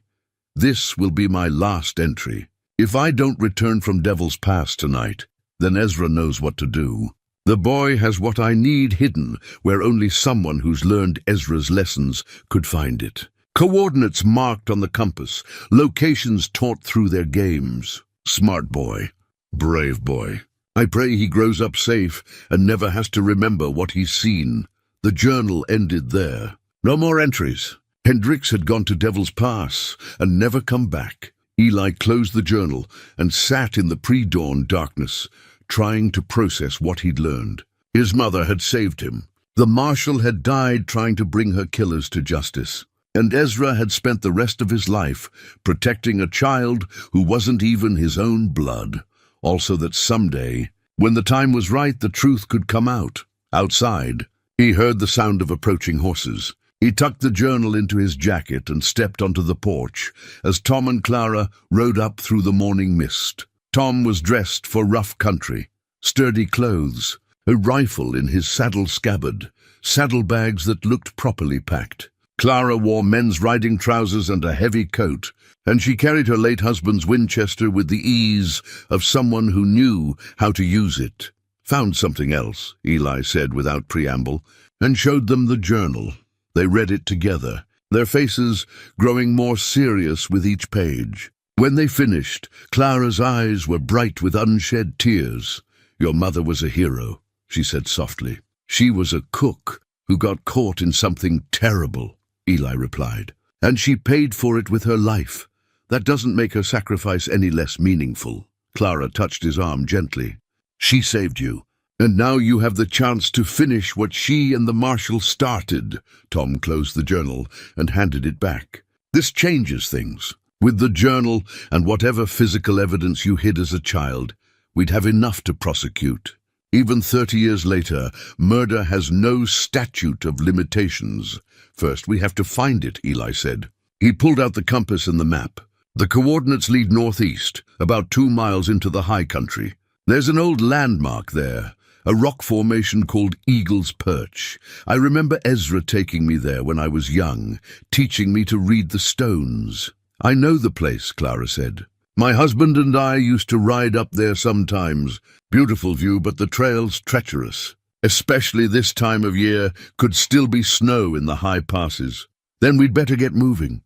Speaker 1: This will be my last entry. If I don't return from Devil's Pass tonight, then Ezra knows what to do. The boy has what I need hidden, where only someone who's learned Ezra's lessons could find it. Coordinates marked on the compass, locations taught through their games. Smart boy, brave boy. I pray he grows up safe and never has to remember what he's seen. The journal ended there. No more entries. Hendricks had gone to Devil's Pass and never come back. Eli closed the journal and sat in the pre-dawn darkness, trying to process what he'd learned. His mother had saved him. The Marshal had died trying to bring her killers to justice. And Ezra had spent the rest of his life protecting a child who wasn't even his own blood. Also that someday, when the time was right, the truth could come out. Outside, he heard the sound of approaching horses. He tucked the journal into his jacket and stepped onto the porch as Tom and Clara rode up through the morning mist. Tom was dressed for rough country, sturdy clothes, a rifle in his saddle scabbard, saddlebags that looked properly packed. Clara wore men's riding trousers and a heavy coat, and she carried her late husband's Winchester with the ease of someone who knew how to use it. Found something else, Eli said without preamble, and showed them the journal. They read it together, their faces growing more serious with each page. When they finished, Clara's eyes were bright with unshed tears. "Your mother was a hero," she said softly. "She was a cook who got caught in something terrible," Eli replied. "And she paid for it with her life. That doesn't make her sacrifice any less meaningful." Clara touched his arm gently. "She saved you, and now you have the chance to finish what she and the marshal started." Tom closed the journal and handed it back. "This changes things. With the journal and whatever physical evidence you hid as a child, we'd have enough to prosecute. Even 30 years later, murder has no statute of limitations. First, we have to find it," Eli said. He pulled out the compass and the map. "The coordinates lead northeast, about 2 miles into the high country. There's an old landmark there, a rock formation called Eagle's Perch. I remember Ezra taking me there when I was young, teaching me to read the stones." "I know the place," Clara said. "My husband and I used to ride up there sometimes. Beautiful view, but the trail's treacherous. Especially this time of year, could still be snow in the high passes. Then we'd better get moving."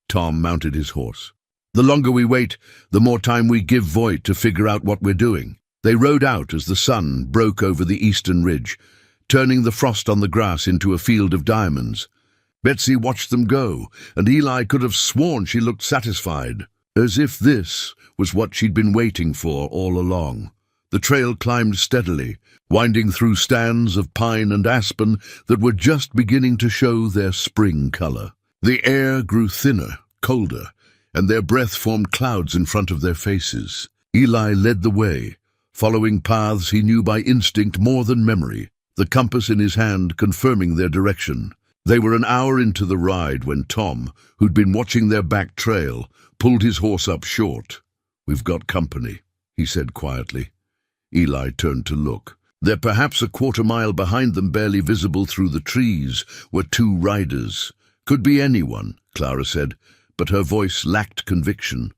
Speaker 1: Tom mounted his horse. "The longer we wait, the more time we give Voight to figure out what we're doing." They rode out as the sun broke over the eastern ridge, turning the frost on the grass into a field of diamonds. Betsy watched them go, and Eli could have sworn she looked satisfied, as if this was what she'd been waiting for all along. The trail climbed steadily, winding through stands of pine and aspen that were just beginning to show their spring color. The air grew thinner, colder, and their breath formed clouds in front of their faces. Eli led the way, following paths he knew by instinct more than memory, the compass in his hand confirming their direction. They were an hour into the ride when Tom, who'd been watching their back trail, pulled his horse up short. "We've got company," he said quietly. Eli turned to look. There, perhaps a quarter-mile behind them, barely visible through the trees, were 2 riders. "Could be anyone," Clara said, but her voice lacked conviction.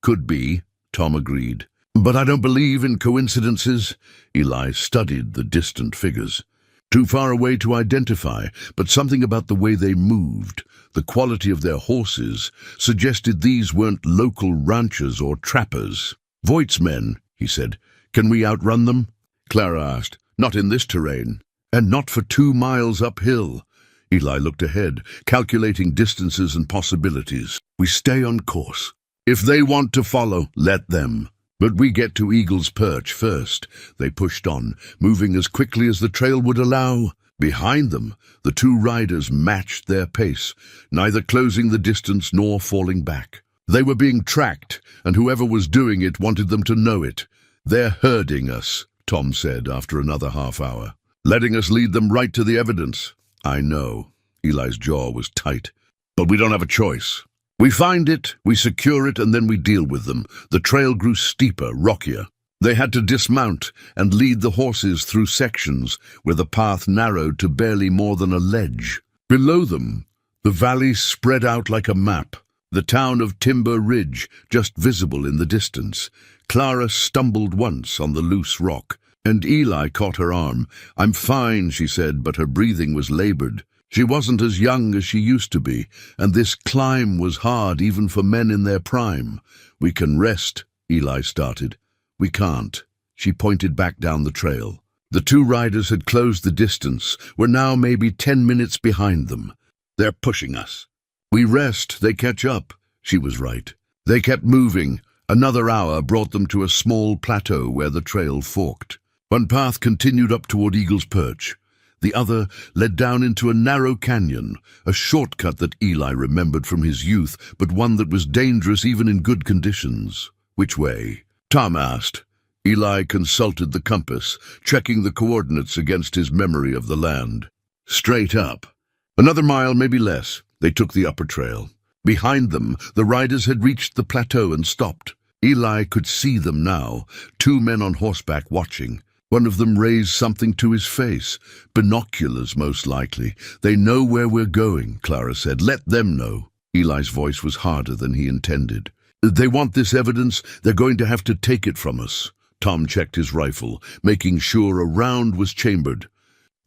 Speaker 1: "Could be," Tom agreed. "But I don't believe in coincidences." Eli studied the distant figures. Too far away to identify, but something about the way they moved, the quality of their horses, suggested these weren't local ranchers or trappers. "Voight's men," he said. "Can we outrun them?" Clara asked. "Not in this terrain, and not for 2 miles uphill." Eli looked ahead, calculating distances and possibilities. "We stay on course. If they want to follow, let them. But we get to Eagle's Perch first." They pushed on, moving as quickly as the trail would allow. Behind them, the 2 riders matched their pace, neither closing the distance nor falling back. They were being tracked, and whoever was doing it wanted them to know it. "They're herding us," Tom said after another half-hour. "Letting us lead them right to the evidence." "I know." Eli's jaw was tight. "But we don't have a choice. We find it, we secure it, and then we deal with them." The trail grew steeper, rockier. They had to dismount and lead the horses through sections where the path narrowed to barely more than a ledge. Below them, the valley spread out like a map, the town of Timber Ridge just visible in the distance. Clara stumbled once on the loose rock, and Eli caught her arm. "I'm fine," she said, but her breathing was labored. She wasn't as young as she used to be, and this climb was hard even for men in their prime. "We can rest," Eli started. "We can't." She pointed back down the trail. The 2 riders had closed the distance, were now maybe 10 minutes behind them. "They're pushing us. We rest, they catch up." She was right. They kept moving. Another hour brought them to a small plateau where the trail forked. One path continued up toward Eagle's Perch. The other led down into a narrow canyon, a shortcut that Eli remembered from his youth, but one that was dangerous even in good conditions. "Which way?" Tom asked. Eli consulted the compass, checking the coordinates against his memory of the land. "Straight up." Another mile, maybe less. They took the upper trail. Behind them, the riders had reached the plateau and stopped. Eli could see them now, 2 men on horseback watching. One of them raised something to his face. "Binoculars, most likely. They know where we're going," Clara said. "Let them know." Eli's voice was harder than he intended. "They want this evidence. They're going to have to take it from us." Tom checked his rifle, making sure a round was chambered.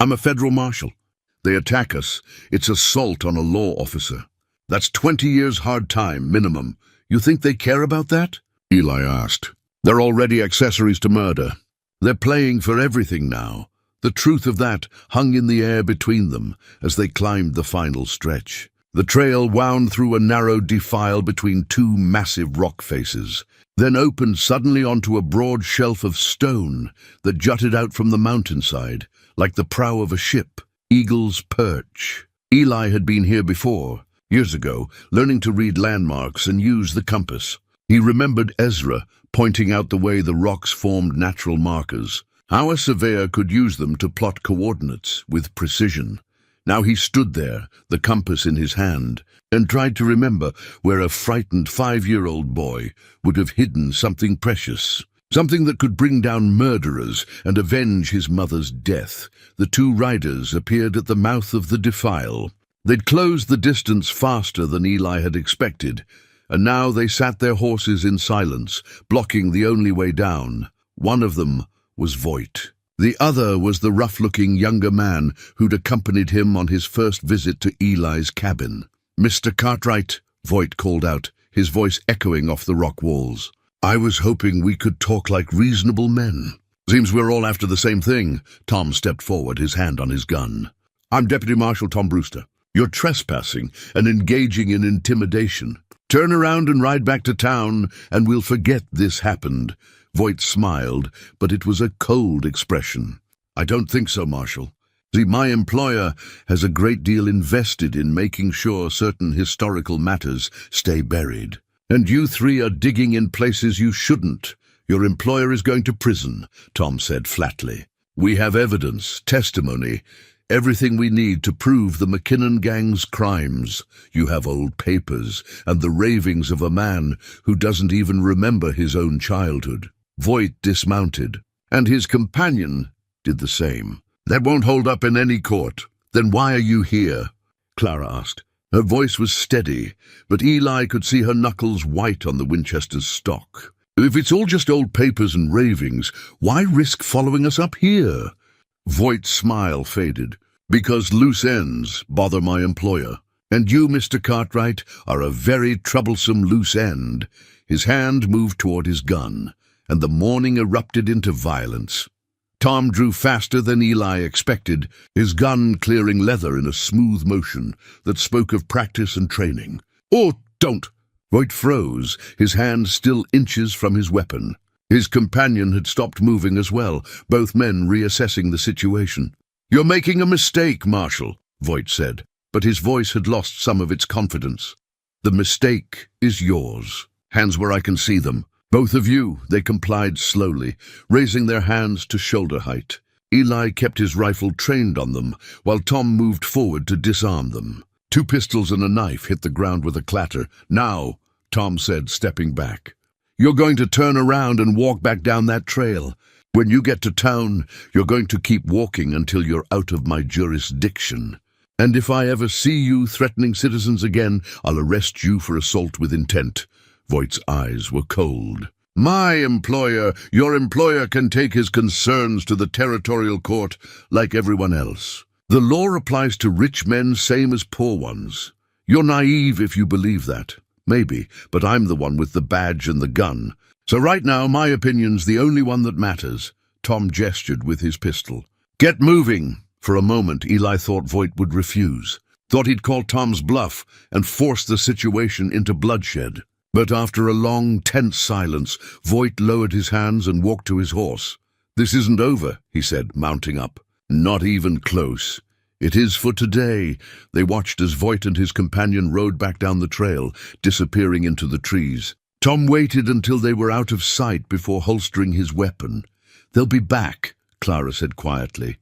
Speaker 1: "I'm a federal marshal. They attack us. It's assault on a law officer. That's 20 years hard time, minimum." You think they care about that? Eli asked. They're already accessories to murder. They're playing for everything now. The truth of that hung in the air between them as they climbed the final stretch. The trail wound through a narrow defile between two massive rock faces, then opened suddenly onto a broad shelf of stone that jutted out from the mountainside, like the prow of a ship, Eagle's Perch. Eli had been here before, years ago, learning to read landmarks and use the compass. He remembered Ezra pointing out the way the rocks formed natural markers, how a surveyor could use them to plot coordinates with precision. Now he stood there, the compass in his hand, and tried to remember where a frightened 5-year-old boy would have hidden something precious, something that could bring down murderers and avenge his mother's death. The two riders appeared at the mouth of the defile. They'd closed the distance faster than Eli had expected, and now they sat their horses in silence, blocking the only way down. One of them was Voight. The other was the rough-looking younger man who'd accompanied him on his first visit to Eli's cabin. "Mr. Cartwright," Voight called out, his voice echoing off the rock walls. "I was hoping we could talk like reasonable men." "Seems we're all after the same thing." Tom stepped forward, his hand on his gun. "I'm Deputy Marshal Tom Brewster. You're trespassing and engaging in intimidation. Turn around and ride back to town, and we'll forget this happened." Voight smiled, but it was a cold expression. "I don't think so, Marshal. See, my employer has a great deal invested in making sure certain historical matters stay buried. And you three are digging in places you shouldn't. Your employer is going to prison," Tom said flatly. "We have evidence, testimony, everything we need to prove the McKinnon gang's crimes. You have old papers and the ravings of a man who doesn't even remember his own childhood." Voight dismounted, and his companion did the same. "That won't hold up in any court." "Then why are you here?" Clara asked. Her voice was steady, but Eli could see her knuckles white on the Winchester's stock. "If it's all just old papers and ravings, why risk following us up here?" Voight's smile faded. "Because loose ends bother my employer. And you, Mr. Cartwright, are a very troublesome loose end." His hand moved toward his gun, and the morning erupted into violence. Tom drew faster than Eli expected, his gun clearing leather in a smooth motion that spoke of practice and training. "Oh, don't!" Voight froze, his hand still inches from his weapon. His companion had stopped moving as well, both men reassessing the situation. "You're making a mistake, Marshal," Voight said, but his voice had lost some of its confidence. "The mistake is yours. Hands where I can see them." "Both of you," they complied slowly, raising their hands to shoulder height. Eli kept his rifle trained on them, while Tom moved forward to disarm them. 2 pistols and a knife hit the ground with a clatter. "Now," Tom said, stepping back. "You're going to turn around and walk back down that trail. When you get to town, you're going to keep walking until you're out of my jurisdiction. And if I ever see you threatening citizens again, I'll arrest you for assault with intent." Voight's eyes were cold. "My employer, your employer can take his concerns to the territorial court like everyone else. The law applies to rich men same as poor ones. You're naive if you believe that. Maybe, but I'm the one with the badge and the gun. So right now, my opinion's the only one that matters." Tom gestured with his pistol. "Get moving." For a moment, Eli thought Voight would refuse. Thought he'd call Tom's bluff and force the situation into bloodshed. But after a long, tense silence, Voight lowered his hands and walked to his horse. "This isn't over," he said, mounting up. "Not even close. It is for today." They watched as Voight and his companion rode back down the trail, disappearing into the trees. Tom waited until they were out of sight before holstering his weapon. "They'll be back," Clara said quietly.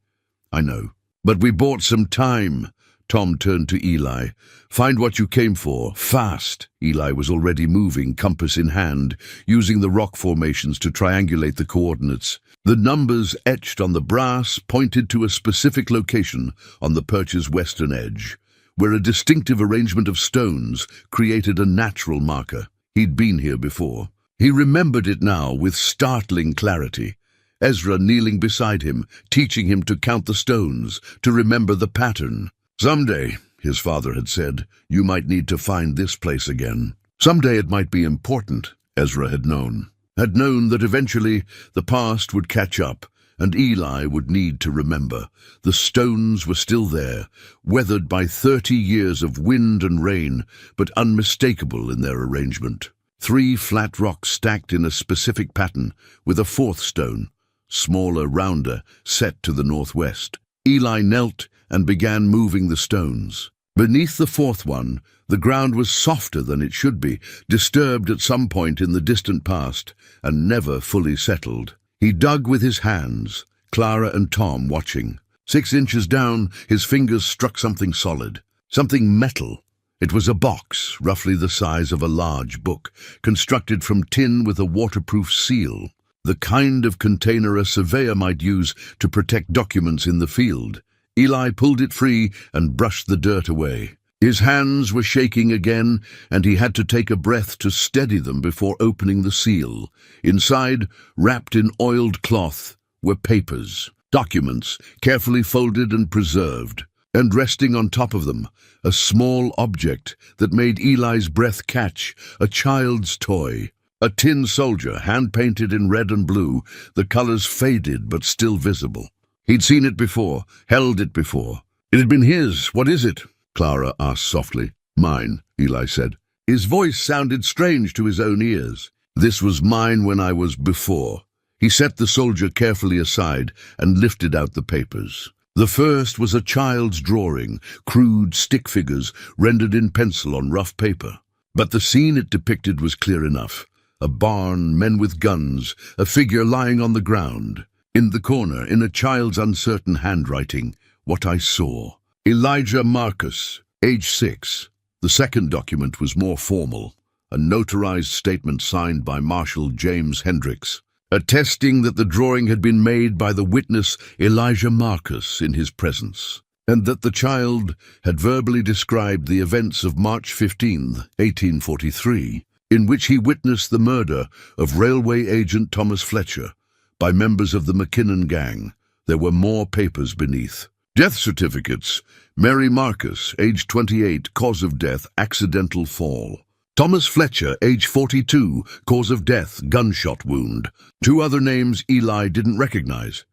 Speaker 1: "I know. But we bought some time." Tom turned to Eli. "Find what you came for, fast." Eli was already moving, compass in hand, using the rock formations to triangulate the coordinates. The numbers etched on the brass pointed to a specific location on the perch's western edge, where a distinctive arrangement of stones created a natural marker. He'd been here before. He remembered it now with startling clarity. Ezra kneeling beside him, teaching him to count the stones, to remember the pattern. "Someday," his father had said, "you might need to find this place again." Someday it might be important, Ezra had known that eventually the past would catch up, and Eli would need to remember. The stones were still there, weathered by 30 years of wind and rain, but unmistakable in their arrangement. 3 flat rocks stacked in a specific pattern, with a 4th stone, smaller, rounder, set to the northwest. Eli knelt and began moving the stones. Beneath the 4th one, the ground was softer than it should be, disturbed at some point in the distant past, and never fully settled. He dug with his hands, Clara and Tom watching. 6 inches down, his fingers struck something solid, something metal. It was a box, roughly the size of a large book, constructed from tin with a waterproof seal, the kind of container a surveyor might use to protect documents in the field. Eli pulled it free and brushed the dirt away. His hands were shaking again, and he had to take a breath to steady them before opening the seal. Inside, wrapped in oiled cloth, were papers, documents, carefully folded and preserved. And resting on top of them, a small object that made Eli's breath catch, a child's toy. A tin soldier, hand-painted in red and blue, the colors faded but still visible. He'd seen it before, held it before. It had been his. What is it? Clara asked softly. Mine, Eli said. His voice sounded strange to his own ears. This was mine when I was before. He set the soldier carefully aside and lifted out the papers. The first was a child's drawing, crude stick figures rendered in pencil on rough paper. But the scene it depicted was clear enough. A barn, men with guns, a figure lying on the ground. In the corner, in a child's uncertain handwriting, what I saw. Elijah Marcus, age 6. The second document was more formal, a notarized statement signed by Marshal James Hendricks, attesting that the drawing had been made by the witness Elijah Marcus in his presence, and that the child had verbally described the events of March 15, 1843, in which he witnessed the murder of railway agent Thomas Fletcher by members of the McKinnon gang. There were more papers beneath. Death certificates. Mary Marcus, age 28, cause of death, accidental fall. Thomas Fletcher, age 42, cause of death, gunshot wound. 2 other names Eli didn't recognize.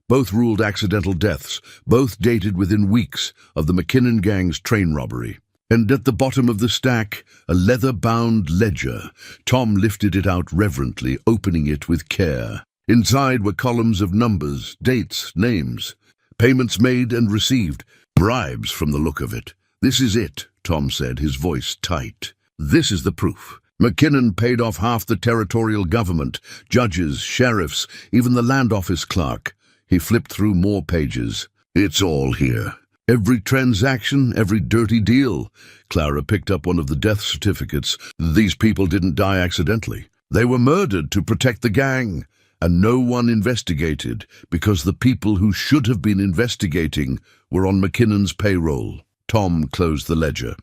Speaker 1: Both ruled accidental deaths, both dated within weeks of the McKinnon gang's train robbery. And at the bottom of the stack, a leather-bound ledger. Tom lifted it out reverently, opening it with care. Inside were columns of numbers, dates, names. Payments made and received. Bribes from the look of it. This is it, Tom said, his voice tight. This is the proof. McKinnon paid off half the territorial government, judges, sheriffs, even the land office clerk. He flipped through more pages. It's all here. Every transaction, every dirty deal. Clara picked up one of the death certificates. These people didn't die accidentally. They were murdered to protect the gang. And no one investigated because the people who should have been investigating were on McKinnon's payroll. Tom closed the ledger.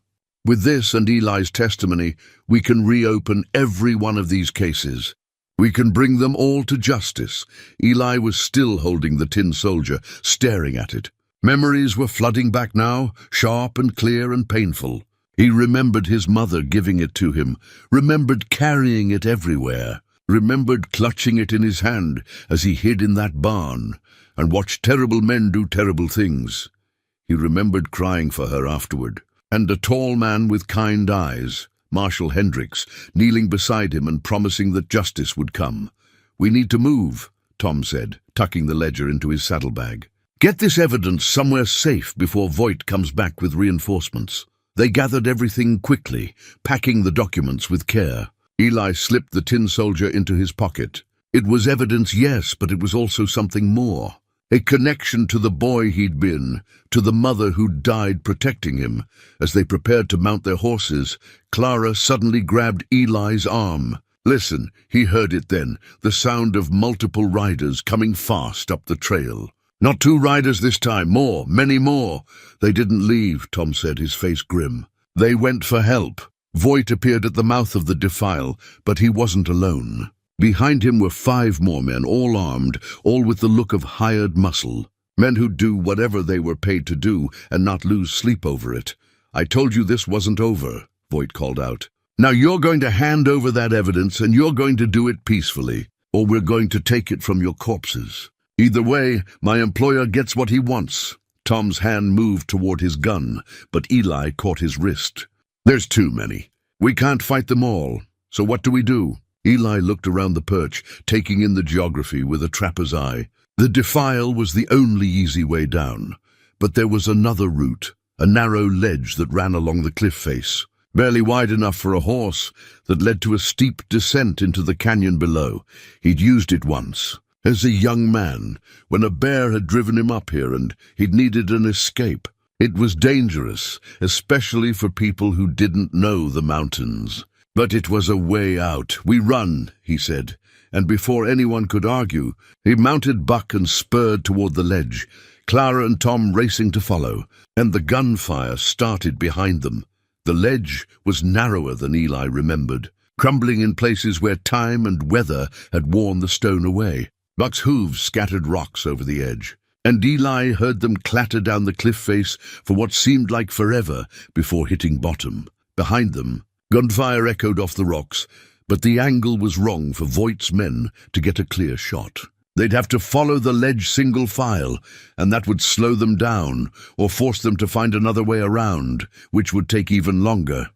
Speaker 1: With this and Eli's testimony, we can reopen every one of these cases. We can bring them all to justice. Eli was still holding the tin soldier, staring at it. Memories were flooding back now, sharp and clear and painful. He remembered his mother giving it to him, remembered carrying it everywhere. Remembered clutching it in his hand as he hid in that barn and watched terrible men do terrible things. He remembered crying for her afterward, and a tall man with kind eyes, Marshal Hendricks, kneeling beside him and promising that justice would come. We need to move, Tom said, tucking the ledger into his saddlebag. Get this evidence somewhere safe before Voight comes back with reinforcements. They gathered everything quickly, packing the documents with care. Eli slipped the tin soldier into his pocket. It was evidence, yes, but it was also something more. A connection to the boy he'd been, to the mother who'd died protecting him. As they prepared to mount their horses, Clara suddenly grabbed Eli's arm. Listen, he heard it then, the sound of multiple riders coming fast up the trail. Not 2 riders this time, more, many more. They didn't leave, Tom said, his face grim. They went for help. Voight appeared at the mouth of the defile, but he wasn't alone. Behind him were 5 more men, all armed, all with the look of hired muscle. Men who'd do whatever they were paid to do and not lose sleep over it. I told you this wasn't over, Voight called out. Now you're going to hand over that evidence and you're going to do it peacefully, or we're going to take it from your corpses. Either way, my employer gets what he wants." Tom's hand moved toward his gun, but Eli caught his wrist. "There's too many. We can't fight them all. So what do we do?" Eli looked around the perch, taking in the geography with a trapper's eye. The defile was the only easy way down, but there was another route, a narrow ledge that ran along the cliff face, barely wide enough for a horse, that led to a steep descent into the canyon below. He'd used it once, as a young man, when a bear had driven him up here and he'd needed an escape. It was dangerous, especially for people who didn't know the mountains. But it was a way out. "We run," he said, and before anyone could argue, he mounted Buck and spurred toward the ledge, Clara and Tom racing to follow, and the gunfire started behind them. The ledge was narrower than Eli remembered, crumbling in places where time and weather had worn the stone away. Buck's hooves scattered rocks over the edge, and Eli heard them clatter down the cliff face for what seemed like forever before hitting bottom. Behind them, gunfire echoed off the rocks, but the angle was wrong for Voight's men to get a clear shot. They'd have to follow the ledge single file, and that would slow them down or force them to find another way around, which would take even longer.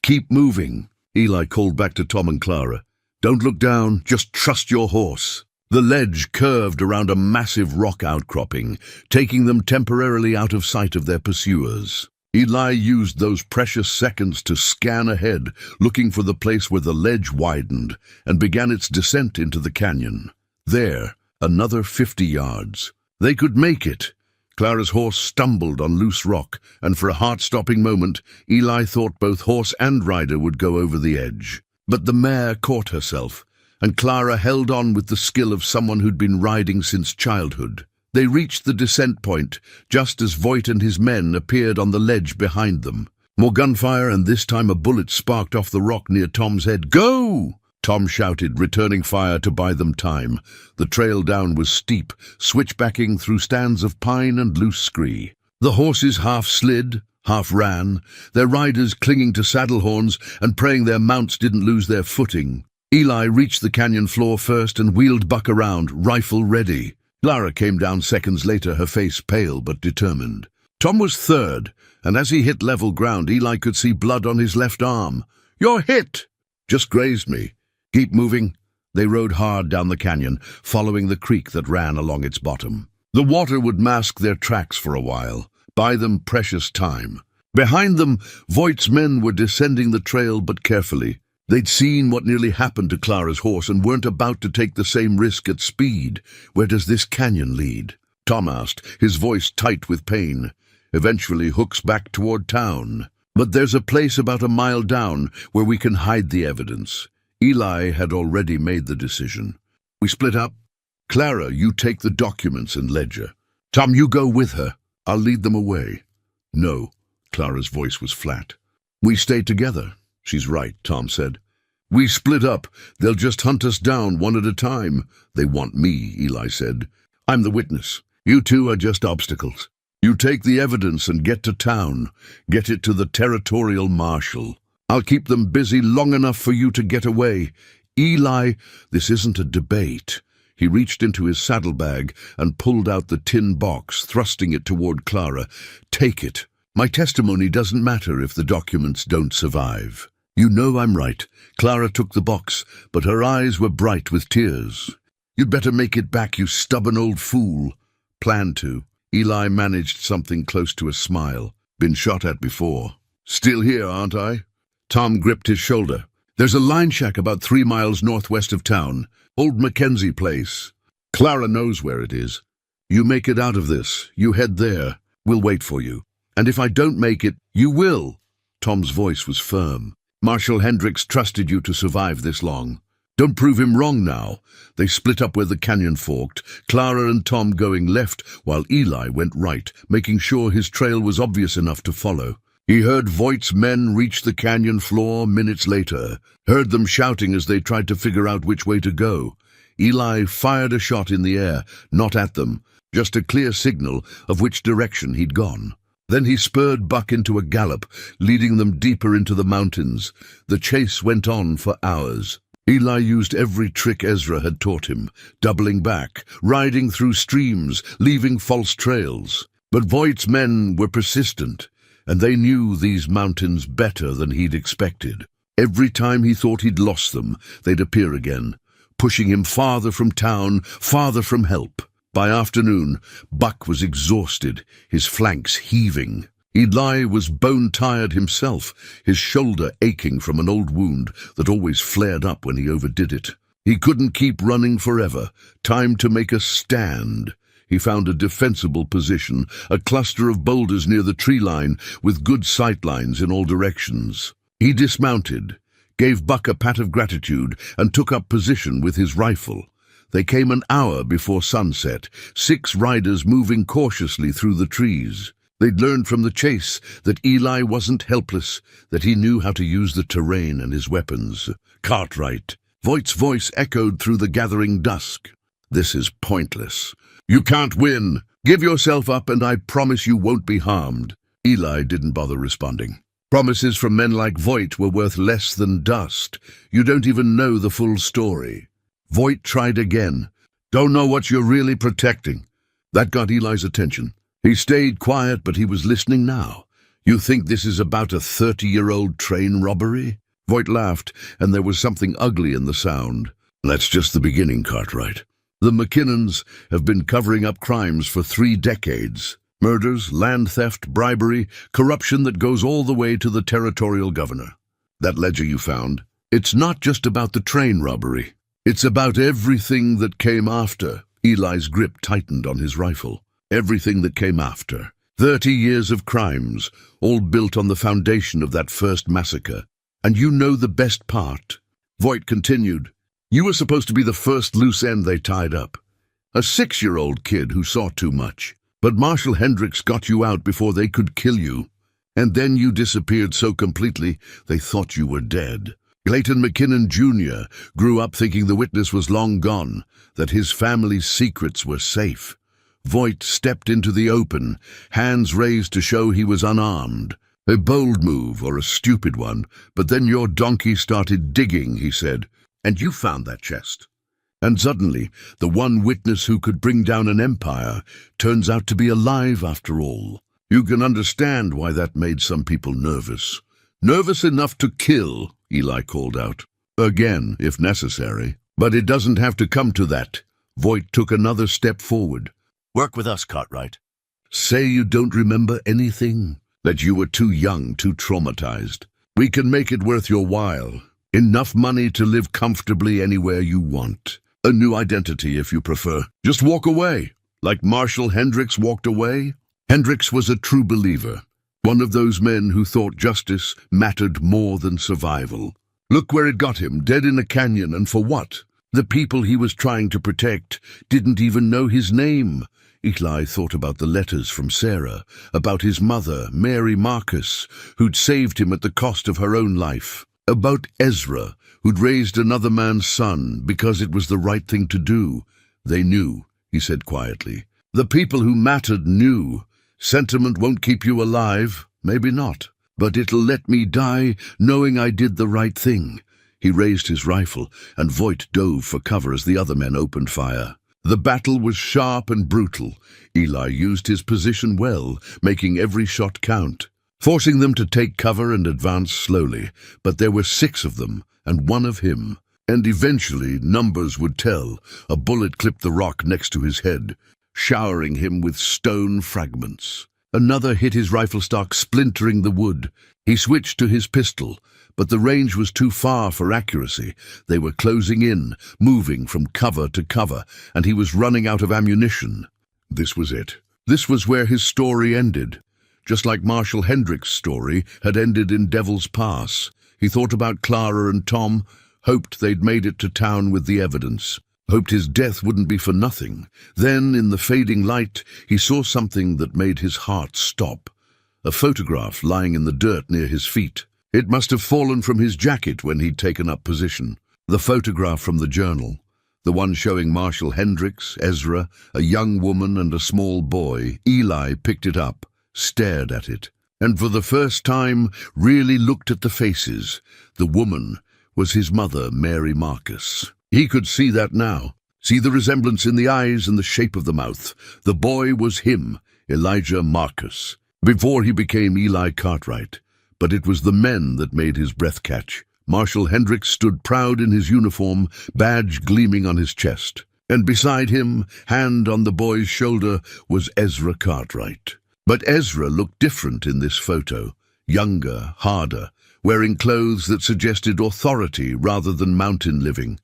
Speaker 1: "Keep moving," Eli called back to Tom and Clara. "Don't look down, just trust your horse." The ledge curved around a massive rock outcropping, taking them temporarily out of sight of their pursuers. Eli used those precious seconds to scan ahead, looking for the place where the ledge widened and began its descent into the canyon. There, another 50 yards. They could make it. Clara's horse stumbled on loose rock, and for a heart-stopping moment, Eli thought both horse and rider would go over the edge. But the mare caught herself, and Clara held on with the skill of someone who'd been riding since childhood. They reached the descent point, just as Voight and his men appeared on the ledge behind them. More gunfire, and this time a bullet sparked off the rock near Tom's head. "Go!" Tom shouted, returning fire to buy them time. The trail down was steep, switchbacking through stands of pine and loose scree. The horses half slid, half ran, their riders clinging to saddle horns and praying their mounts didn't lose their footing. Eli reached the canyon floor first and wheeled Buck around, rifle ready. Clara came down seconds later, her face pale but determined. Tom was third, and as he hit level ground, Eli could see blood on his left arm. "You're hit!" "Just grazed me. Keep moving." They rode hard down the canyon, following the creek that ran along its bottom. The water would mask their tracks for a while, buy them precious time. Behind them, Voight's men were descending the trail but carefully. They'd seen what nearly happened to Clara's horse and weren't about to take the same risk at speed. "Where does this canyon lead?" Tom asked, his voice tight with pain. "Eventually hooks back toward town. But there's a place about a mile down where we can hide the evidence." Eli had already made the decision. "We split up. Clara, you take the documents and ledger. Tom, you go with her. I'll lead them away." "No." Clara's voice was flat. "We stay together." "She's right," Tom said. "We split up. They'll just hunt us down one at a time." "They want me," Eli said. "I'm the witness. You two are just obstacles. You take the evidence and get to town. Get it to the territorial marshal. I'll keep them busy long enough for you to get away." "Eli, this isn't a debate." He reached into his saddlebag and pulled out the tin box, thrusting it toward Clara. "Take it. My testimony doesn't matter if the documents don't survive." "You know I'm right." Clara took the box, but her eyes were bright with tears. "You'd better make it back, you stubborn old fool." "Plan to." Eli managed something close to a smile. "Been shot at before." "Still here, aren't I?" Tom gripped his shoulder. "There's a line shack about 3 miles northwest of town. Old Mackenzie place. Clara knows where it is. You make it out of this. You head there. We'll wait for you. And if I don't make it, you will." Tom's voice was firm. "Marshal Hendricks trusted you to survive this long. Don't prove him wrong now." They split up where the canyon forked, Clara and Tom going left while Eli went right, making sure his trail was obvious enough to follow. He heard Voight's men reach the canyon floor minutes later, heard them shouting as they tried to figure out which way to go. Eli fired a shot in the air, not at them, just a clear signal of which direction he'd gone. Then he spurred Buck into a gallop, leading them deeper into the mountains. The chase went on for hours. Eli used every trick Ezra had taught him, doubling back, riding through streams, leaving false trails. But Voight's men were persistent, and they knew these mountains better than he'd expected. Every time he thought he'd lost them, they'd appear again, pushing him farther from town, farther from help. By afternoon, Buck was exhausted, his flanks heaving. Eli was bone-tired himself, his shoulder aching from an old wound that always flared up when he overdid it. He couldn't keep running forever. Time to make a stand. He found a defensible position, a cluster of boulders near the tree line with good sight lines in all directions. He dismounted, gave Buck a pat of gratitude, and took up position with his rifle. They came an hour before sunset, 6 riders moving cautiously through the trees. They'd learned from the chase that Eli wasn't helpless, that he knew how to use the terrain and his weapons. Cartwright. Voight's voice echoed through the gathering dusk. This is pointless. You can't win. Give yourself up and I promise you won't be harmed. Eli didn't bother responding. Promises from men like Voight were worth less than dust. You don't even know the full story. Voight tried again. Don't know what you're really protecting. That got Eli's attention. He stayed quiet, but he was listening now. You think this is about a 30-year-old train robbery? Voight laughed, and there was something ugly in the sound. That's just the beginning, Cartwright. The McKinnons have been covering up crimes for 3 decades. Murders, land theft, bribery, corruption that goes all the way to the territorial governor. That ledger you found, it's not just about the train robbery. It's about everything that came after. Eli's grip tightened on his rifle. Everything that came after. 30 years of crimes, all built on the foundation of that first massacre. And you know the best part. Voight continued. You were supposed to be the first loose end they tied up. A 6-year-old kid who saw too much. But Marshal Hendricks got you out before they could kill you. And then you disappeared so completely they thought you were dead. Clayton McKinnon Jr. grew up thinking the witness was long gone, that his family's secrets were safe. Voight stepped into the open, hands raised to show he was unarmed. A bold move, or a stupid one, but then your donkey started digging, he said, and you found that chest. And suddenly, the one witness who could bring down an empire turns out to be alive after all. You can understand why that made some people nervous. Nervous enough to kill, Eli called out. Again, if necessary. But it doesn't have to come to that. Voight took another step forward.
Speaker 2: Work with us, Cartwright.
Speaker 1: Say you don't remember anything, that you were too young, too traumatized. We can make it worth your while. Enough money to live comfortably anywhere you want. A new identity, if you prefer. Just walk away, like Marshal Hendricks walked away. Hendricks was a true believer, one of those men who thought justice mattered more than survival. Look where it got him, dead in a canyon, and for what? The people he was trying to protect didn't even know his name. Eli thought about the letters from Sarah, about his mother, Mary Marcus, who'd saved him at the cost of her own life, about Ezra, who'd raised another man's son because it was the right thing to do. They knew, he said quietly. The people who mattered knew. Sentiment won't keep you alive, maybe not, but it'll let me die knowing I did the right thing. He raised his rifle, and Voight dove for cover as the other men opened fire. The battle was sharp and brutal. Eli used his position well, making every shot count, forcing them to take cover and advance slowly. But there were 6 of them, and 1 of him. And eventually numbers would tell. A bullet clipped the rock next to his head, showering him with stone fragments. Another hit his rifle stock, splintering the wood. He switched to his pistol, but the range was too far for accuracy. They were closing in, moving from cover to cover, and he was running out of ammunition. This was it. This was where his story ended. Just like Marshal Hendricks' story had ended in Devil's Pass. He thought about Clara and Tom, hoped they'd made it to town with the evidence. Hoped his death wouldn't be for nothing. Then, in the fading light, he saw something that made his heart stop. A photograph lying in the dirt near his feet. It must have fallen from his jacket when he'd taken up position. The photograph from the journal. The one showing Marshal Hendricks, Ezra, a young woman and a small boy. Eli picked it up, stared at it, and for the first time really looked at the faces. The woman was his mother, Mary Marcus. He could see that now, see the resemblance in the eyes and the shape of the mouth. The boy was him, Elijah Marcus, before he became Eli Cartwright. But it was the men that made his breath catch. Marshal Hendricks stood proud in his uniform, badge gleaming on his chest. And beside him, hand on the boy's shoulder, was Ezra Cartwright. But Ezra looked different in this photo, younger, harder, wearing clothes that suggested authority rather than mountain living.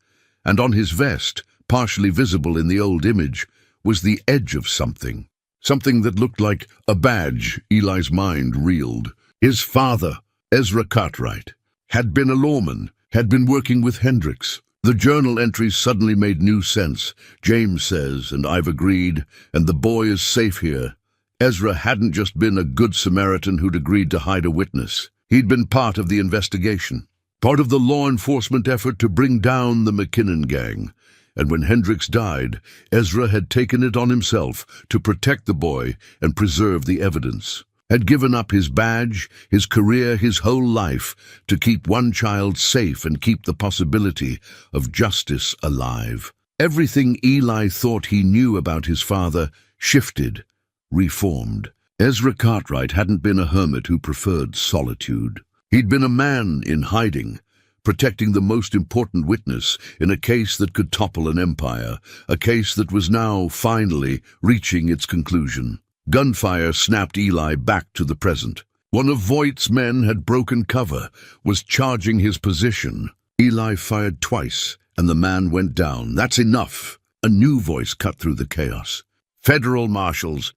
Speaker 1: And on his vest, partially visible in the old image, was the edge of something. Something that looked like a badge. Eli's mind reeled. His father, Ezra Cartwright, had been a lawman, had been working with Hendricks. The journal entries suddenly made new sense. James says, and I've agreed, and the boy is safe here. Ezra hadn't just been a good Samaritan who'd agreed to hide a witness. He'd been part of the investigation, part of the law enforcement effort to bring down the McKinnon gang. And when Hendricks died, Ezra had taken it on himself to protect the boy and preserve the evidence. Had given up his badge, his career, his whole life to keep one child safe and keep the possibility of justice alive. Everything Eli thought he knew about his father shifted, reformed. Ezra Cartwright hadn't been a hermit who preferred solitude. He'd been a man in hiding, protecting the most important witness in a case that could topple an empire, a case that was now, finally, reaching its conclusion. Gunfire snapped Eli back to the present. One of Voight's men had broken cover, was charging his position. Eli fired twice, and the man went down. That's enough. A new voice cut through the chaos. Federal marshals,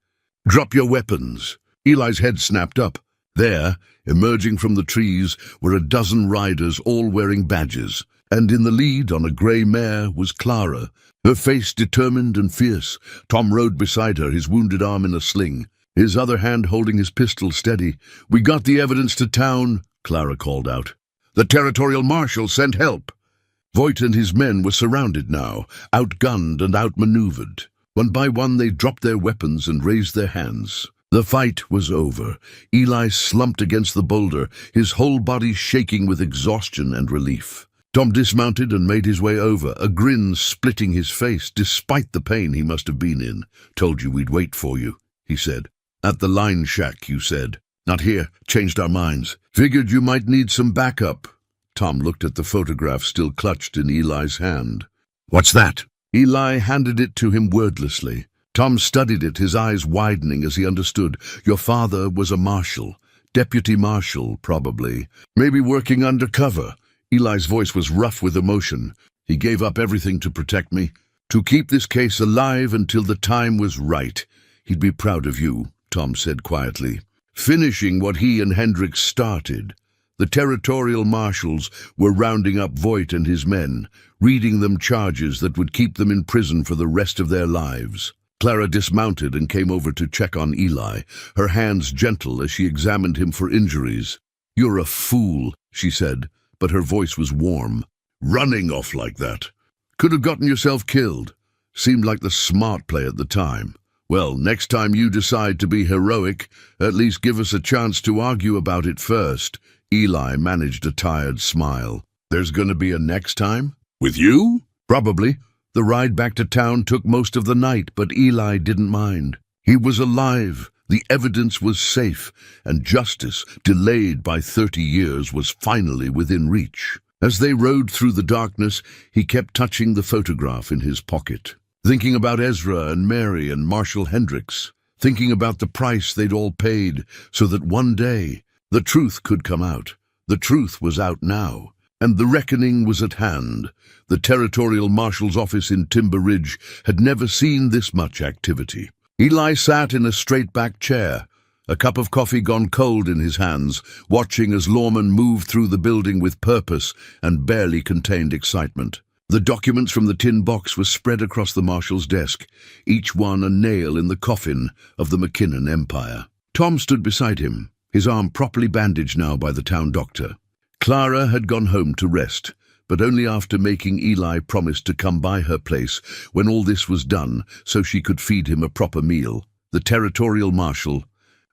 Speaker 1: drop your weapons. Eli's head snapped up. There, emerging from the trees, were a dozen riders, all wearing badges. And in the lead, on a grey mare, was Clara, her face determined and fierce. Tom rode beside her, his wounded arm in a sling, his other hand holding his pistol steady. We got the evidence to town, Clara called out. The territorial marshal sent help. Voight and his men were surrounded now, outgunned and outmaneuvered. One by one they dropped their weapons and raised their hands. The fight was over. Eli slumped against the boulder, his whole body shaking with exhaustion and relief. Tom dismounted and made his way over, a grin splitting his face despite the pain he must have been in. Told you we'd wait for you, he said. At the line shack, you said. Not here. Changed our minds. Figured you might need some backup. Tom looked at the photograph still clutched in Eli's hand. What's that? Eli handed it to him wordlessly. Tom studied it, his eyes widening as he understood. Your father was a marshal. Deputy marshal, probably. Maybe working undercover. Eli's voice was rough with emotion. He gave up everything to protect me, to keep this case alive until the time was right. He'd be proud of you, Tom said quietly. Finishing what he and Hendricks started. The territorial marshals were rounding up Voight and his men, reading them charges that would keep them in prison for the rest of their lives. Clara dismounted and came over to check on Eli, her hands gentle as she examined him for injuries. You're a fool, she said, but her voice was warm. Running off like that. Could have gotten yourself killed. Seemed like the smart play at the time. Well, next time you decide to be heroic, at least give us a chance to argue about it first. Eli managed a tired smile. There's gonna be a next time? With you? Probably. The ride back to town took most of the night, but Eli didn't mind. He was alive. The evidence was safe, and justice, delayed by 30 years, was finally within reach. As they rode through the darkness, he kept touching the photograph in his pocket, thinking about Ezra and Mary and Marshal Hendricks, thinking about the price they'd all paid so that one day the truth could come out. The truth was out now, and the reckoning was at hand. The territorial marshal's office in Timber Ridge had never seen this much activity. Eli sat in a straight-back chair, a cup of coffee gone cold in his hands, watching as lawmen moved through the building with purpose and barely contained excitement. The documents from the tin box were spread across the marshal's desk, each one a nail in the coffin of the McKinnon empire. Tom stood beside him, his arm properly bandaged now by the town doctor. Clara had gone home to rest, but only after making Eli promise to come by her place when all this was done so she could feed him a proper meal. The territorial marshal,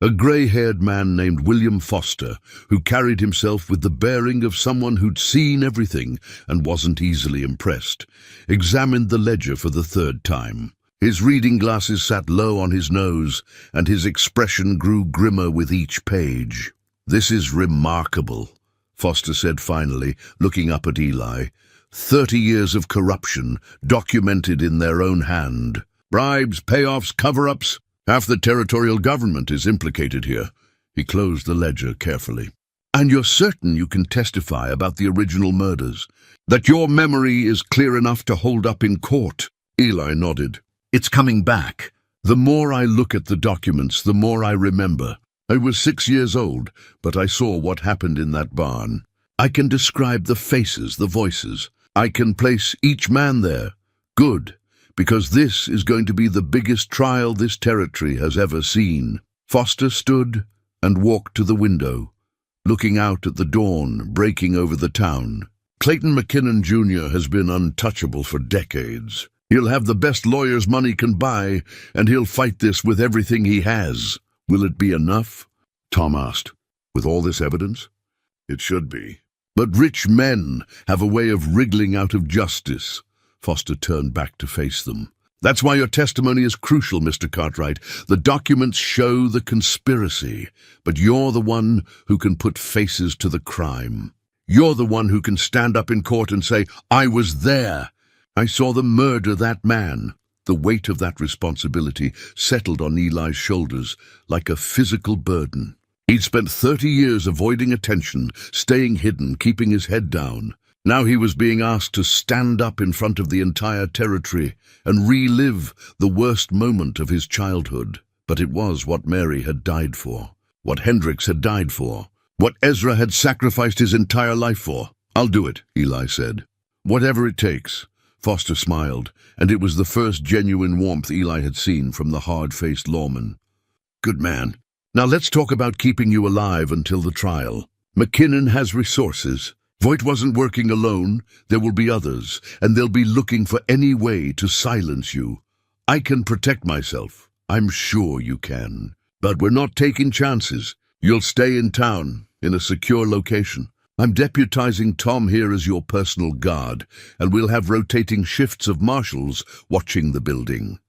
Speaker 1: A grey-haired man named William Foster, who carried himself with the bearing of someone who'd seen everything and wasn't easily impressed, examined the ledger for the third time. His reading glasses sat low on his nose, and his expression grew grimmer with each page. "This is remarkable," Foster said finally, looking up at Eli. 30 years of corruption, documented in their own hand. Bribes, payoffs, cover-ups. Half the territorial government is implicated here. He closed the ledger carefully. "And you're certain you can testify about the original murders? That your memory is clear enough to hold up in court?" Eli nodded. "It's coming back. The more I look at the documents, the more I remember. I was 6 years old, but I saw what happened in that barn. I can describe the faces, the voices. I can place each man there. Good, because this is going to be the biggest trial this territory has ever seen." Foster stood and walked to the window, looking out at the dawn breaking over the town. "Clayton McKinnon Jr. has been untouchable for decades. He'll have the best lawyers money can buy, and he'll fight this with everything he has. Will it be enough?" Tom asked. "With all this evidence?" "It should be. But rich men have a way of wriggling out of justice." Foster turned back to face them. "That's why your testimony is crucial, Mr. Cartwright. The documents show the conspiracy, but you're the one who can put faces to the crime. You're the one who can stand up in court and say, 'I was there. I saw them murder that man.'" The weight of that responsibility settled on Eli's shoulders like a physical burden. He'd spent 30 years avoiding attention, staying hidden, keeping his head down. Now he was being asked to stand up in front of the entire territory and relive the worst moment of his childhood. But it was what Mary had died for, what Hendricks had died for, what Ezra had sacrificed his entire life for. "I'll do it," Eli said. "Whatever it takes." Foster smiled, and it was the first genuine warmth Eli had seen from the hard-faced lawman. "Good man. Now let's talk about keeping you alive until the trial. McKinnon has resources. Voight wasn't working alone. There will be others, and they'll be looking for any way to silence you. I can protect myself. I'm sure you can. But we're not taking chances. You'll stay in town, in a secure location. I'm deputizing Tom here as your personal guard, and we'll have rotating shifts of marshals watching the building."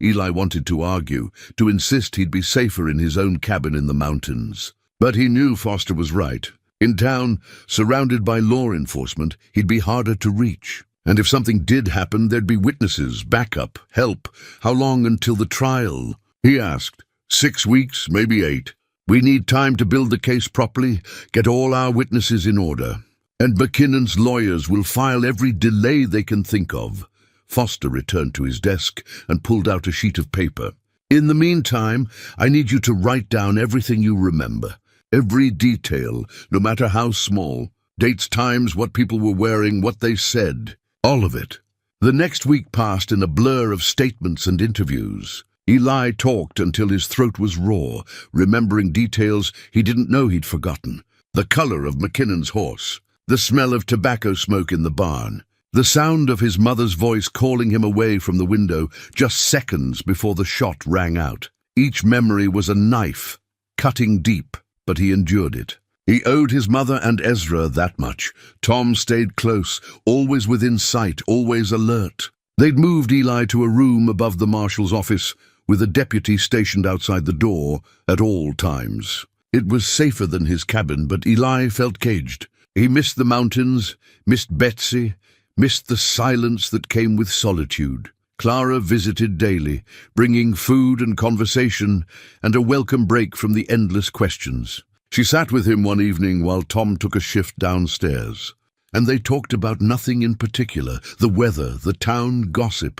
Speaker 1: Eli wanted to argue, to insist he'd be safer in his own cabin in the mountains. But he knew Foster was right. In town, surrounded by law enforcement, he'd be harder to reach. And if something did happen, there'd be witnesses, backup, help. "How long until the trial?" he asked. 6 weeks, maybe 8. "We need time to build the case properly, get all our witnesses in order. And McKinnon's lawyers will file every delay they can think of." Foster returned to his desk and pulled out a sheet of paper. "In the meantime, I need you to write down everything you remember. Every detail, no matter how small. Dates, times, what people were wearing, what they said. All of it." The next week passed in a blur of statements and interviews. Eli talked until his throat was raw, remembering details he didn't know he'd forgotten. The color of McKinnon's horse, the smell of tobacco smoke in the barn, the sound of his mother's voice calling him away from the window just seconds before the shot rang out. Each memory was a knife, cutting deep, but he endured it. He owed his mother and Ezra that much. Tom stayed close, always within sight, always alert. They'd moved Eli to a room above the marshal's office, with a deputy stationed outside the door at all times. It was safer than his cabin, but Eli felt caged. He missed the mountains, missed Betsy, missed the silence that came with solitude. Clara visited daily, bringing food and conversation and a welcome break from the endless questions. She sat with him one evening while Tom took a shift downstairs, and they talked about nothing in particular, the weather, the town gossip,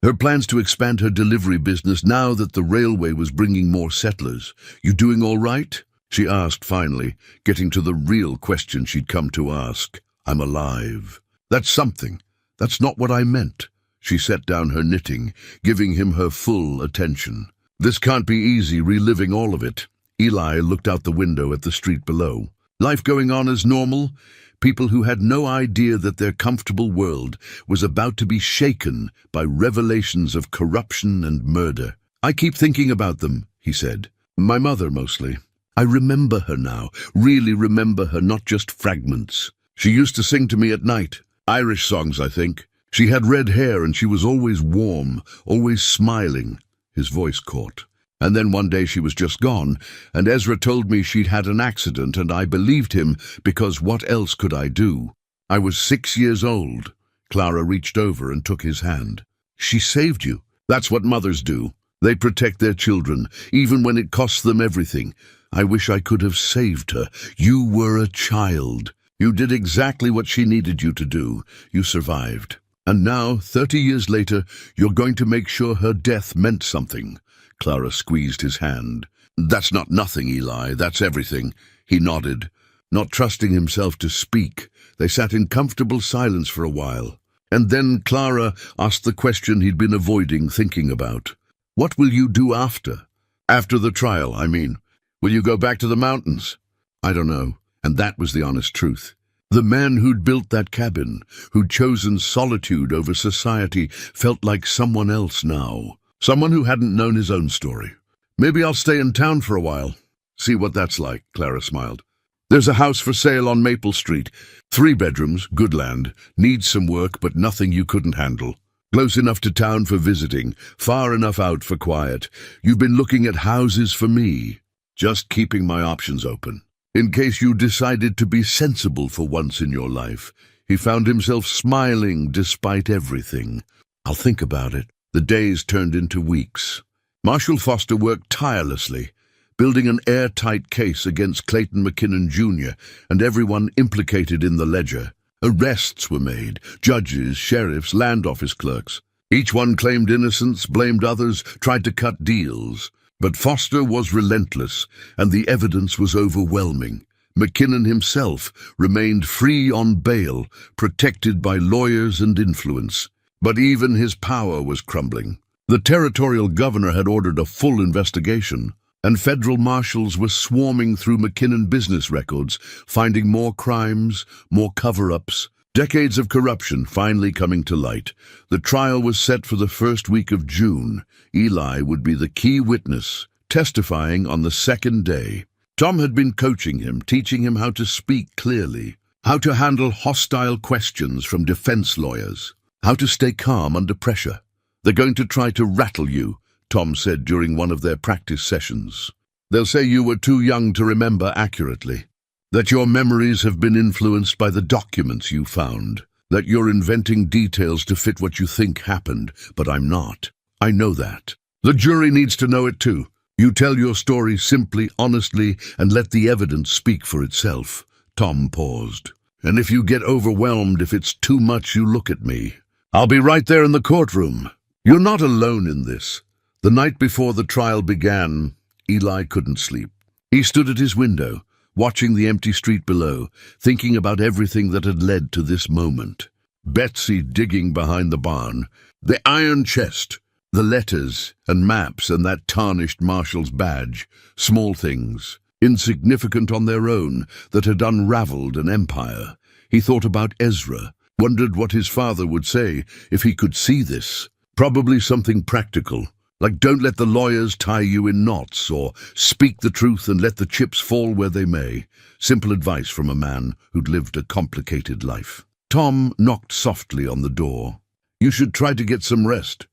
Speaker 1: her plans to expand her delivery business now that the railway was bringing more settlers. "You doing all right?" she asked finally, getting to the real question she'd come to ask. "I'm alive." "That's something. That's not what I meant." She set down her knitting, giving him her full attention. "This can't be easy, reliving all of it." Eli looked out the window at the street below. Life going on as normal? People who had no idea that their comfortable world was about to be shaken by revelations of corruption and murder. "I keep thinking about them," he said. My mother, mostly. I remember her now, really remember her, not just fragments. She used to sing to me at night. Irish songs, I think. She had red hair and she was always warm, always smiling. His voice caught. And then one day she was just gone, and Ezra told me she'd had an accident, and I believed him because what else could I do? I was 6 years old. Clara reached over and took his hand. She saved you. That's what mothers do. They protect their children, even when it costs them everything. I wish I could have saved her. You were a child. You did exactly what she needed you to do. You survived. And now, 30 years later, you're going to make sure her death meant something. Clara squeezed his hand. That's not nothing, Eli. That's everything. He nodded, not trusting himself to speak. They sat in comfortable silence for a while. And then Clara asked the question he'd been avoiding thinking about. What will you do after? After the trial, I mean. Will you go back to the mountains? I don't know. And that was the honest truth. The man who'd built that cabin, who'd chosen solitude over society, felt like someone else now. Someone who hadn't known his own story. Maybe I'll stay in town for a while. See what that's like, Clara smiled. There's a house for sale on Maple Street. 3 bedrooms, good land, needs some work but nothing you couldn't handle. Close enough to town for visiting, far enough out for quiet. You've been looking at houses for me. Just keeping my options open. In case you decided to be sensible for once in your life. He found himself smiling despite everything. I'll think about it. The days turned into weeks. Marshal Foster worked tirelessly, building an airtight case against Clayton McKinnon Jr. and everyone implicated in the ledger. Arrests were made, judges, sheriffs, land office clerks. Each one claimed innocence, blamed others, tried to cut deals. But Foster was relentless, and the evidence was overwhelming. McKinnon himself remained free on bail, protected by lawyers and influence. But even his power was crumbling. The territorial governor had ordered a full investigation, and federal marshals were swarming through McKinnon business records, finding more crimes, more cover-ups, decades of corruption finally coming to light. The trial was set for the first week of June. Eli would be the key witness, testifying on the second day. Tom had been coaching him, teaching him how to speak clearly, how to handle hostile questions from defense lawyers, how to stay calm under pressure. They're going to try to rattle you, Tom said during one of their practice sessions. They'll say you were too young to remember accurately, that your memories have been influenced by the documents you found, that you're inventing details to fit what you think happened, but I'm not. I know that. The jury needs to know it too. You tell your story simply, honestly, and let the evidence speak for itself. Tom paused. And if you get overwhelmed, if it's too much, you look at me. I'll be right there in the courtroom. You're not alone in this. The night before the trial began, Eli couldn't sleep. He stood at his window, watching the empty street below, thinking about everything that had led to this moment. Betsy digging behind the barn, the iron chest, the letters and maps and that tarnished marshal's badge, small things, insignificant on their own, that had unraveled an empire. He thought about Ezra, wondered what his father would say if he could see this. Probably something practical, like don't let the lawyers tie you in knots, or speak the truth and let the chips fall where they may. Simple advice from a man who'd lived a complicated life. Tom knocked softly on the door. You should try to get some rest.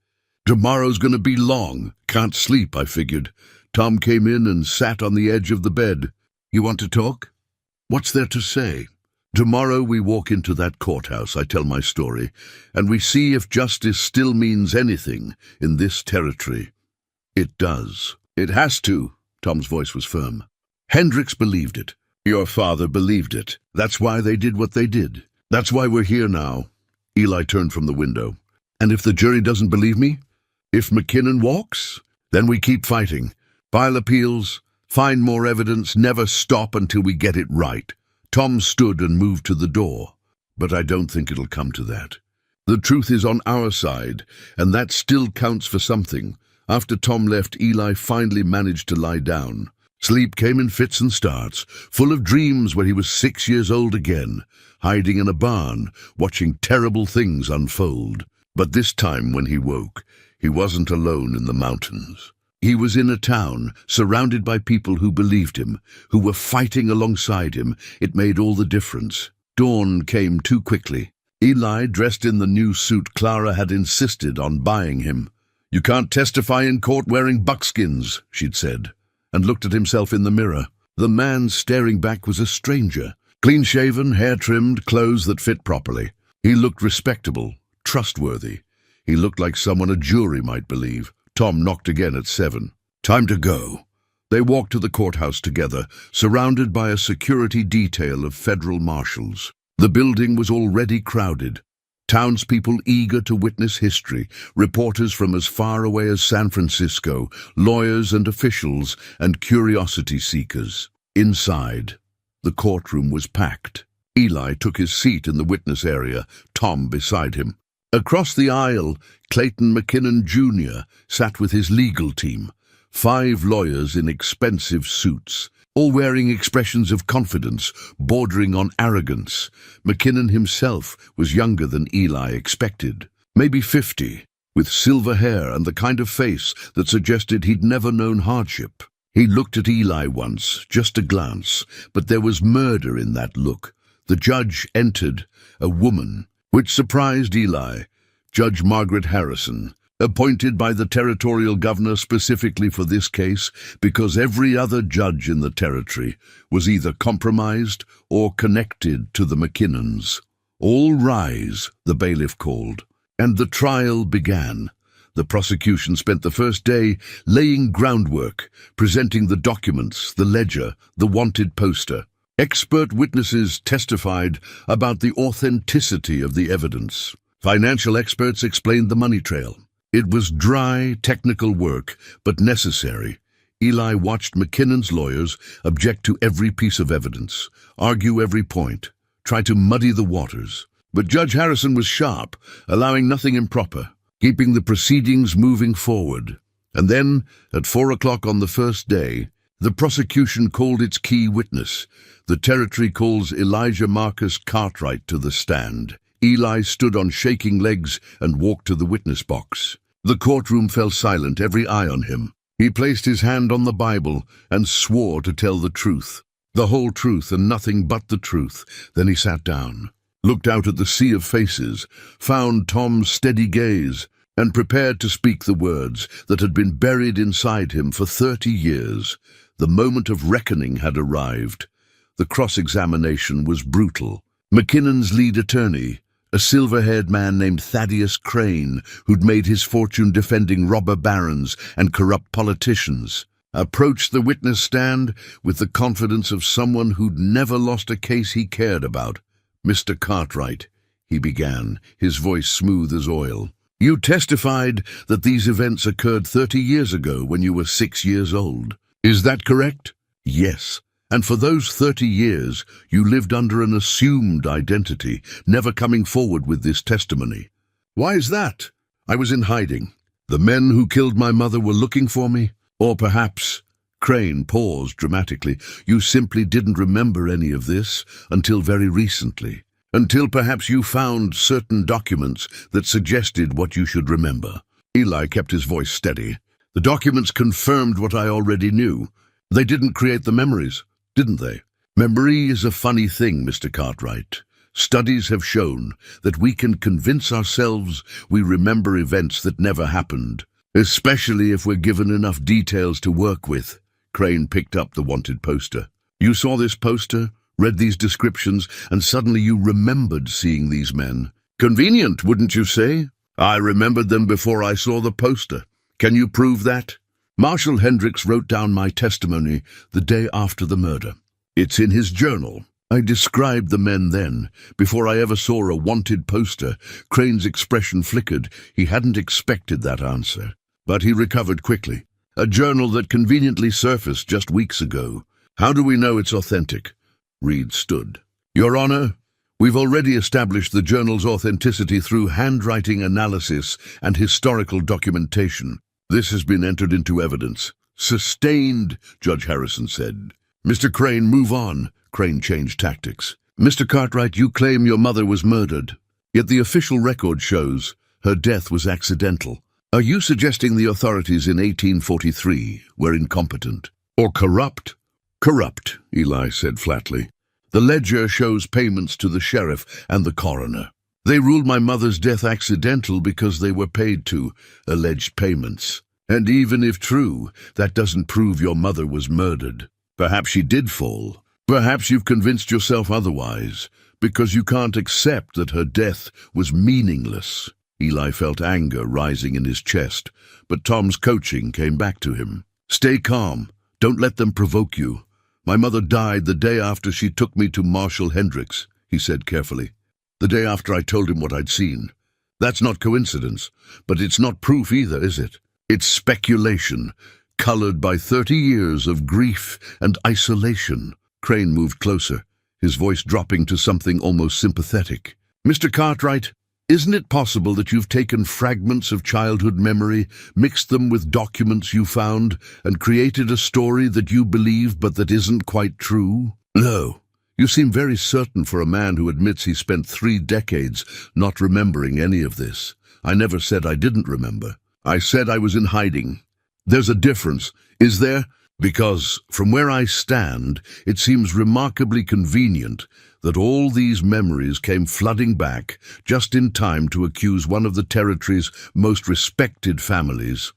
Speaker 1: Tomorrow's going to be long. Can't sleep, I figured. Tom came in and sat on the edge of the bed. You want to talk? What's there to say? Tomorrow we walk into that courthouse, I tell my story, and we see if justice still means anything in this territory. It does. It has to. Tom's voice was firm. Hendricks believed it. Your father believed it. That's why they did what they did. That's why we're here now. Eli turned from the window. And if the jury doesn't believe me? If McKinnon walks? Then we keep fighting. File appeals, find more evidence, never stop until we get it right. Tom stood and moved to the door. But I don't think it'll come to that. The truth is on our side, and that still counts for something. After Tom left, Eli finally managed to lie down. Sleep came in fits and starts, full of dreams when he was 6 years old again, hiding in a barn, watching terrible things unfold. But this time when he woke, he wasn't alone in the mountains. He was in a town, surrounded by people who believed him, who were fighting alongside him. It made all the difference. Dawn came too quickly. Eli, dressed in the new suit Clara had insisted on buying him. "You can't testify in court wearing buckskins," she'd said, and looked at himself in the mirror. The man staring back was a stranger. Clean-shaven, hair-trimmed, clothes that fit properly. He looked respectable, trustworthy. He looked like someone a jury might believe. Tom knocked again at 7. "Time to go." They walked to the courthouse together, surrounded by a security detail of federal marshals. The building was already crowded. Townspeople eager to witness history, reporters from as far away as San Francisco, lawyers and officials, and curiosity seekers. Inside, the courtroom was packed. Eli took his seat in the witness area, Tom beside him. Across the aisle, Clayton McKinnon Jr. sat with his legal team, 5 lawyers in expensive suits, all wearing expressions of confidence, bordering on arrogance. McKinnon himself was younger than Eli expected, maybe 50, with silver hair and the kind of face that suggested he'd never known hardship. He looked at Eli once, just a glance, but there was murder in that look. The judge entered, a woman, which surprised Eli. Judge Margaret Harrison, appointed by the territorial governor specifically for this case because every other judge in the territory was either compromised or connected to the McKinnons. "All rise," the bailiff called, and the trial began. The prosecution spent the first day laying groundwork, presenting the documents, the ledger, the wanted poster. Expert witnesses testified about the authenticity of the evidence. Financial experts explained the money trail. It was dry, technical work, but necessary. Eli watched McKinnon's lawyers object to every piece of evidence, argue every point, try to muddy the waters. But Judge Harrison was sharp, allowing nothing improper, keeping the proceedings moving forward. And then, at 4 o'clock on the first day, the prosecution called its key witness. The territory calls Elijah Marcus Cartwright to the stand. Eli stood on shaking legs and walked to the witness box. The courtroom fell silent, every eye on him. He placed his hand on the Bible and swore to tell the truth. The whole truth and nothing but the truth. Then he sat down, looked out at the sea of faces, found Tom's steady gaze, and prepared to speak the words that had been buried inside him for 30 years. The moment of reckoning had arrived. The cross-examination was brutal. McKinnon's lead attorney, a silver-haired man named Thaddeus Crane, who'd made his fortune defending robber barons and corrupt politicians, approached the witness stand with the confidence of someone who'd never lost a case he cared about. "Mr. Cartwright," he began, his voice smooth as oil, "you testified that these events occurred 30 years ago when you were 6 years old. Is that correct?" "Yes. And for those 30 years, you lived under an assumed identity, never coming forward with this testimony." "Why is that?" "I was in hiding. The men who killed my mother were looking for me. Or perhaps," Crane paused dramatically, "you simply didn't remember any of this until very recently. Until perhaps you found certain documents that suggested what you should remember." Eli kept his voice steady. "The documents confirmed what I already knew. They didn't create the memories, didn't they? Memory is a funny thing, Mr. Cartwright. Studies have shown that we can convince ourselves we remember events that never happened, especially if we're given enough details to work with." Crane picked up the wanted poster. "You saw this poster, read these descriptions, and suddenly you remembered seeing these men. Convenient, wouldn't you say?" "I remembered them before I saw the poster. Can you prove that?" "Marshal Hendricks wrote down my testimony the day after the murder. It's in his journal. I described the men then, before I ever saw a wanted poster." Crane's expression flickered. He hadn't expected that answer. But he recovered quickly. "A journal that conveniently surfaced just weeks ago. How do we know it's authentic?" Reed stood. "Your Honor, we've already established the journal's authenticity through handwriting analysis and historical documentation. This has been entered into evidence." "Sustained," Judge Harrison said. "Mr. Crane, move on." Crane changed tactics. "Mr. Cartwright, you claim your mother was murdered, yet the official record shows her death was accidental. Are you suggesting the authorities in 1843 were incompetent? Or corrupt? Corrupt, Eli said flatly. The ledger shows payments to the sheriff and the coroner. They ruled my mother's death accidental because they were paid to alleged payments. And even if true, that doesn't prove your mother was murdered. Perhaps she did fall. Perhaps you've convinced yourself otherwise, because you can't accept that her death was meaningless. Eli felt anger rising in his chest, but Tom's coaching came back to him. Stay calm. Don't let them provoke you. My mother died the day after she took me to Marshal Hendricks, he said carefully. The day after I told him what I'd seen. That's not coincidence, but it's not proof either, is it? It's speculation, colored by 30 years of grief and isolation. Crane moved closer, his voice dropping to something almost sympathetic. Mr. Cartwright, isn't it possible that you've taken fragments of childhood memory, mixed them with documents you found, and created a story that you believe but that isn't quite true? No. You seem very certain for a man who admits he spent 3 decades not remembering any of this. I never said I didn't remember. I said I was in hiding. There's a difference, is there? Because, from where I stand, it seems remarkably convenient that all these memories came flooding back just in time to accuse one of the territory's most respected families.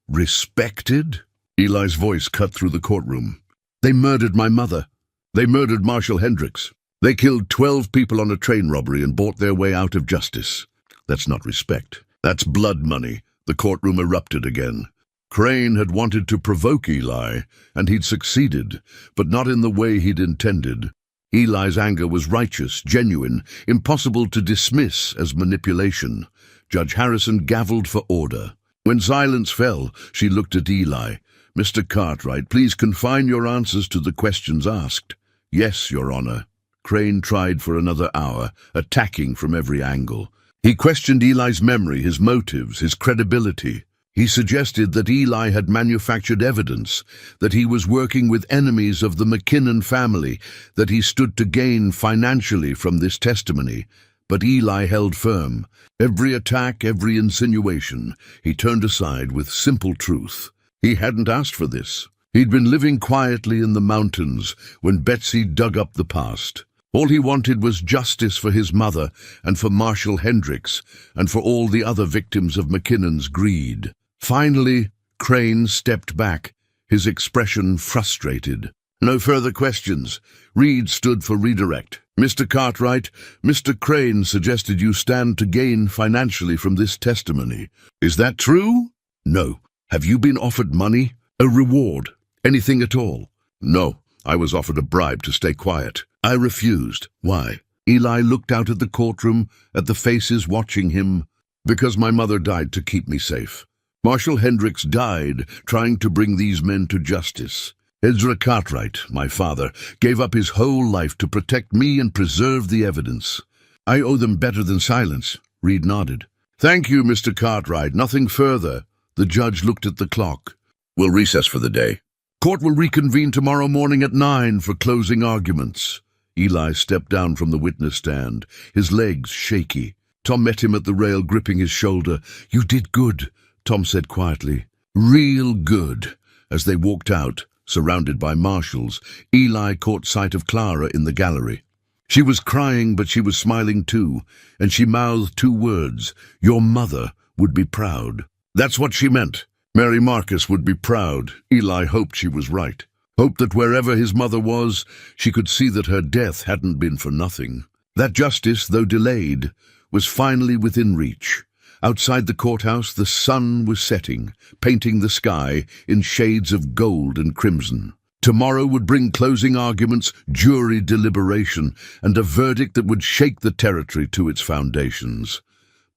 Speaker 1: Respected? Eli's voice cut through the courtroom. They murdered my mother. They murdered Marshal Hendricks. They killed 12 people on a train robbery and bought their way out of justice. That's not respect. That's blood money. The courtroom erupted again. Crane had wanted to provoke Eli, and he'd succeeded, but not in the way he'd intended. Eli's anger was righteous, genuine, impossible to dismiss as manipulation. Judge Harrison gavelled for order. When silence fell, she looked at Eli. Mr. Cartwright, please confine your answers to the questions asked. Yes, Your Honor. Crane tried for another hour, attacking from every angle. He questioned Eli's memory, his motives, his credibility. He suggested that Eli had manufactured evidence, that he was working with enemies of the McKinnon family, that he stood to gain financially from this testimony. But Eli held firm. Every attack, every insinuation, he turned aside with simple truth. He hadn't asked for this. He'd been living quietly in the mountains when Betsy dug up the past. All he wanted was justice for his mother and for Marshal Hendricks and for all the other victims of McKinnon's greed. Finally, Crane stepped back, his expression frustrated. No further questions. Reed stood for redirect. Mr. Cartwright, Mr. Crane suggested you stand to gain financially from this testimony. Is that true? No. Have you been offered money? A reward? Anything at all? No. I was offered a bribe to stay quiet. I refused. Why? Eli looked out at the courtroom, at the faces watching him. Because my mother died to keep me safe. Marshal Hendricks died trying to bring these men to justice. Ezra Cartwright, my father, gave up his whole life to protect me and preserve the evidence. I owe them better than silence. Reed nodded. Thank you, Mr. Cartwright. Nothing further. The judge looked at the clock. We'll recess for the day. Court will reconvene tomorrow morning at 9 for closing arguments. Eli stepped down from the witness stand, his legs shaky. Tom met him at the rail, gripping his shoulder. You did good, Tom said quietly. Real good. As they walked out, surrounded by marshals, Eli caught sight of Clara in the gallery. She was crying, but she was smiling too, and she mouthed 2 words. Your mother would be proud. That's what she meant. Mary Marcus would be proud. Eli hoped she was right. Hoped that wherever his mother was, she could see that her death hadn't been for nothing. That justice, though delayed, was finally within reach. Outside the courthouse, the sun was setting, painting the sky in shades of gold and crimson. Tomorrow would bring closing arguments, jury deliberation, and a verdict that would shake the territory to its foundations.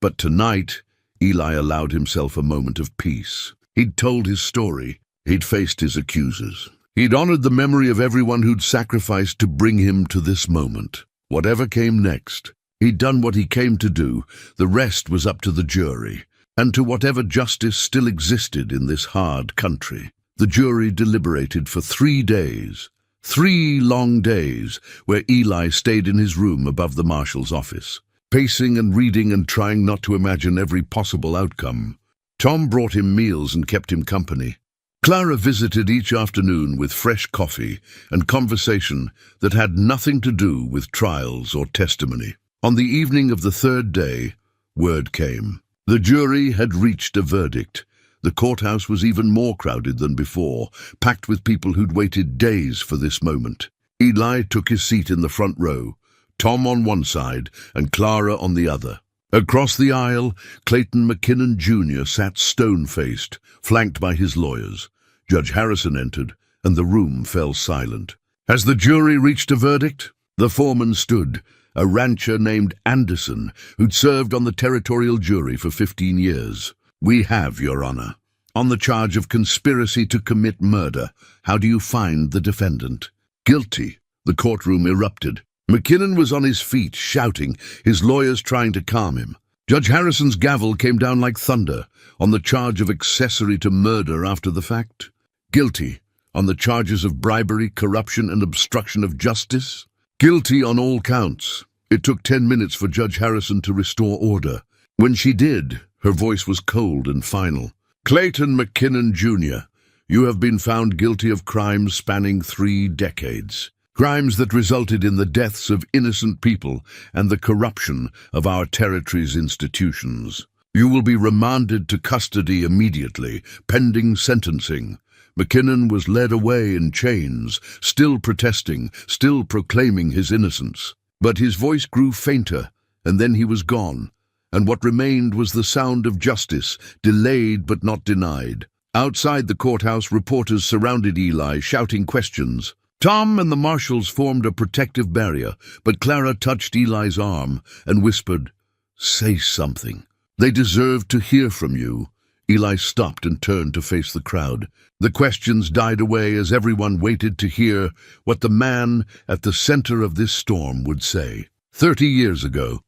Speaker 1: But tonight, Eli allowed himself a moment of peace. He'd told his story. He'd faced his accusers. He'd honored the memory of everyone who'd sacrificed to bring him to this moment. Whatever came next, he'd done what he came to do. The rest was up to the jury, and to whatever justice still existed in this hard country. The jury deliberated for 3 days. 3 long days, where Eli stayed in his room above the marshal's office, pacing and reading and trying not to imagine every possible outcome. Tom brought him meals and kept him company. Clara visited each afternoon with fresh coffee and conversation that had nothing to do with trials or testimony. On the evening of the third day, word came. The jury had reached a verdict. The courthouse was even more crowded than before, packed with people who'd waited days for this moment. Eli took his seat in the front row, Tom on one side and Clara on the other. Across the aisle, Clayton McKinnon Jr. sat stone-faced, flanked by his lawyers. Judge Harrison entered, and the room fell silent. As the jury reached a verdict, the foreman stood, a rancher named Anderson, who'd served on the territorial jury for 15 years. "We have, Your Honor. On the charge of conspiracy to commit murder, how do you find the defendant?" "Guilty." The courtroom erupted. McKinnon was on his feet, shouting, his lawyers trying to calm him. Judge Harrison's gavel came down like thunder. "On the charge of accessory to murder after the fact?" "Guilty." "On the charges of bribery, corruption, and obstruction of justice?" "Guilty on all counts." It took 10 minutes for Judge Harrison to restore order. When she did, her voice was cold and final. "Clayton McKinnon Jr., you have been found guilty of crimes spanning 3 decades. Crimes that resulted in the deaths of innocent people and the corruption of our territory's institutions. You will be remanded to custody immediately, pending sentencing." McKinnon was led away in chains, still protesting, still proclaiming his innocence. But his voice grew fainter, and then he was gone, and what remained was the sound of justice, delayed but not denied. Outside the courthouse, reporters surrounded Eli, shouting questions. Tom and the marshals formed a protective barrier, but Clara touched Eli's arm and whispered, "Say something. They deserve to hear from you." Eli stopped and turned to face the crowd. The questions died away as everyone waited to hear what the man at the center of this storm would say. 30 years ago,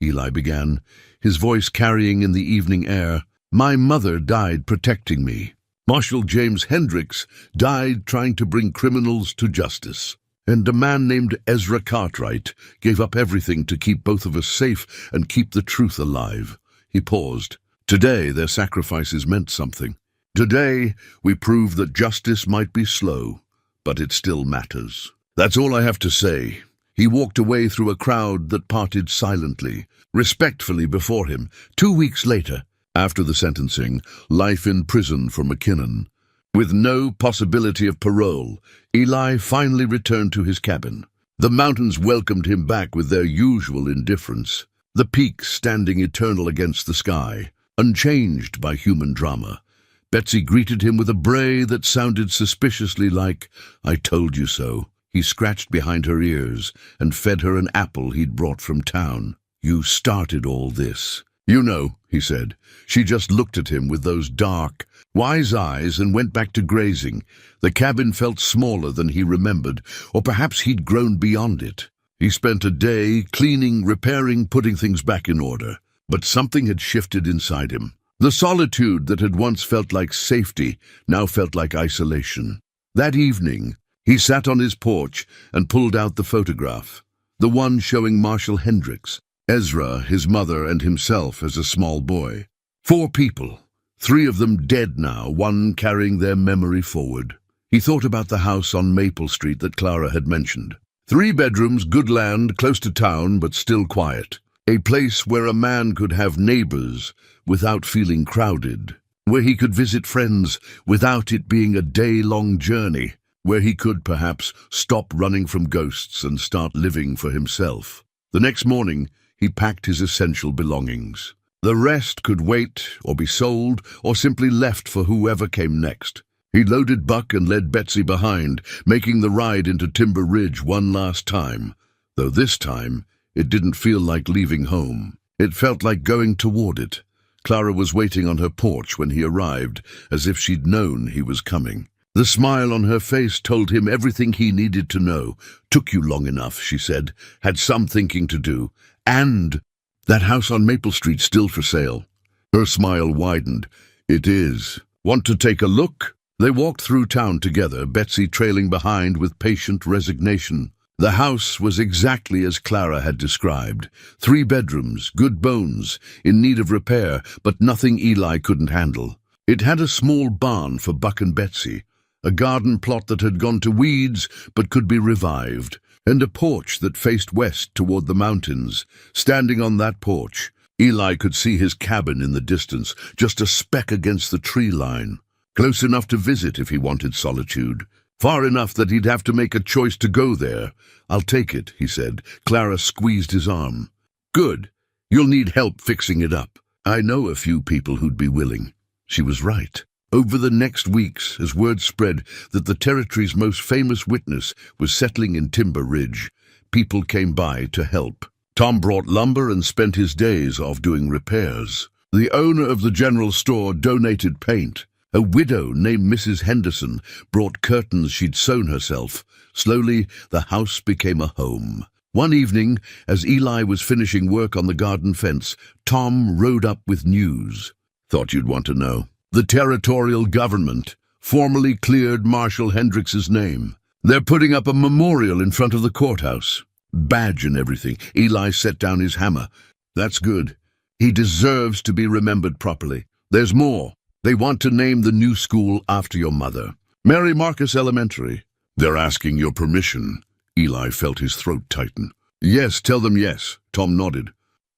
Speaker 1: Eli began, his voice carrying in the evening air, "my mother died protecting me. Marshal James Hendricks died trying to bring criminals to justice. And a man named Ezra Cartwright gave up everything to keep both of us safe and keep the truth alive." He paused. "Today, their sacrifices meant something. Today, we prove that justice might be slow, but it still matters. That's all I have to say." He walked away through a crowd that parted silently, respectfully before him. 2 weeks later, after the sentencing, life in prison for McKinnon. With no possibility of parole, Eli finally returned to his cabin. The mountains welcomed him back with their usual indifference, the peaks standing eternal against the sky, unchanged by human drama. Betsy greeted him with a bray that sounded suspiciously like, "I told you so." He scratched behind her ears and fed her an apple he'd brought from town. "You started all this." "You know," he said. She just looked at him with those dark, wise eyes and went back to grazing. The cabin felt smaller than he remembered, or perhaps he'd grown beyond it. He spent a day cleaning, repairing, putting things back in order. But something had shifted inside him. The solitude that had once felt like safety now felt like isolation. That evening, he sat on his porch and pulled out the photograph, the one showing Marshal Hendricks, Ezra, his mother, and himself as a small boy. 4 people, 3 of them dead now, one carrying their memory forward. He thought about the house on Maple Street that Clara had mentioned. 3 bedrooms, good land, close to town, but still quiet. A place where a man could have neighbors without feeling crowded, where he could visit friends without it being a day-long journey, where he could perhaps stop running from ghosts and start living for himself. The next morning, he packed his essential belongings. The rest could wait or be sold or simply left for whoever came next. He loaded Buck and led Betsy behind, making the ride into Timber Ridge one last time, though this time it didn't feel like leaving home. It felt like going toward it. Clara was waiting on her porch when he arrived, as if she'd known he was coming. The smile on her face told him everything he needed to know. "Took you long enough," she said. "Had some thinking to do. And that house on Maple Street still for sale." Her smile widened. "It is. Want to take a look?" They walked through town together, Betsy trailing behind with patient resignation. The house was exactly as Clara had described. 3 bedrooms, good bones, in need of repair, but nothing Eli couldn't handle. It had a small barn for Buck and Betsy, a garden plot that had gone to weeds but could be revived, and a porch that faced west toward the mountains. Standing on that porch, Eli could see his cabin in the distance, just a speck against the tree line. Close enough to visit if he wanted solitude. Far enough that he'd have to make a choice to go there. "I'll take it," he said. Clara squeezed his arm. "Good. You'll need help fixing it up. I know a few people who'd be willing." She was right. Over the next weeks, as word spread that the territory's most famous witness was settling in Timber Ridge, people came by to help. Tom brought lumber and spent his days off doing repairs. The owner of the general store donated paint. A widow named Mrs. Henderson brought curtains she'd sewn herself. Slowly, the house became a home. One evening, as Eli was finishing work on the garden fence, Tom rode up with news. "Thought you'd want to know. The territorial government formally cleared Marshal Hendricks's name. They're putting up a memorial in front of the courthouse. Badge and everything." Eli set down his hammer. "That's good. He deserves to be remembered properly. There's more. They want to name the new school after your mother. Mary Marcus Elementary. They're asking your permission." Eli felt his throat tighten. "Yes, tell them yes." Tom nodded.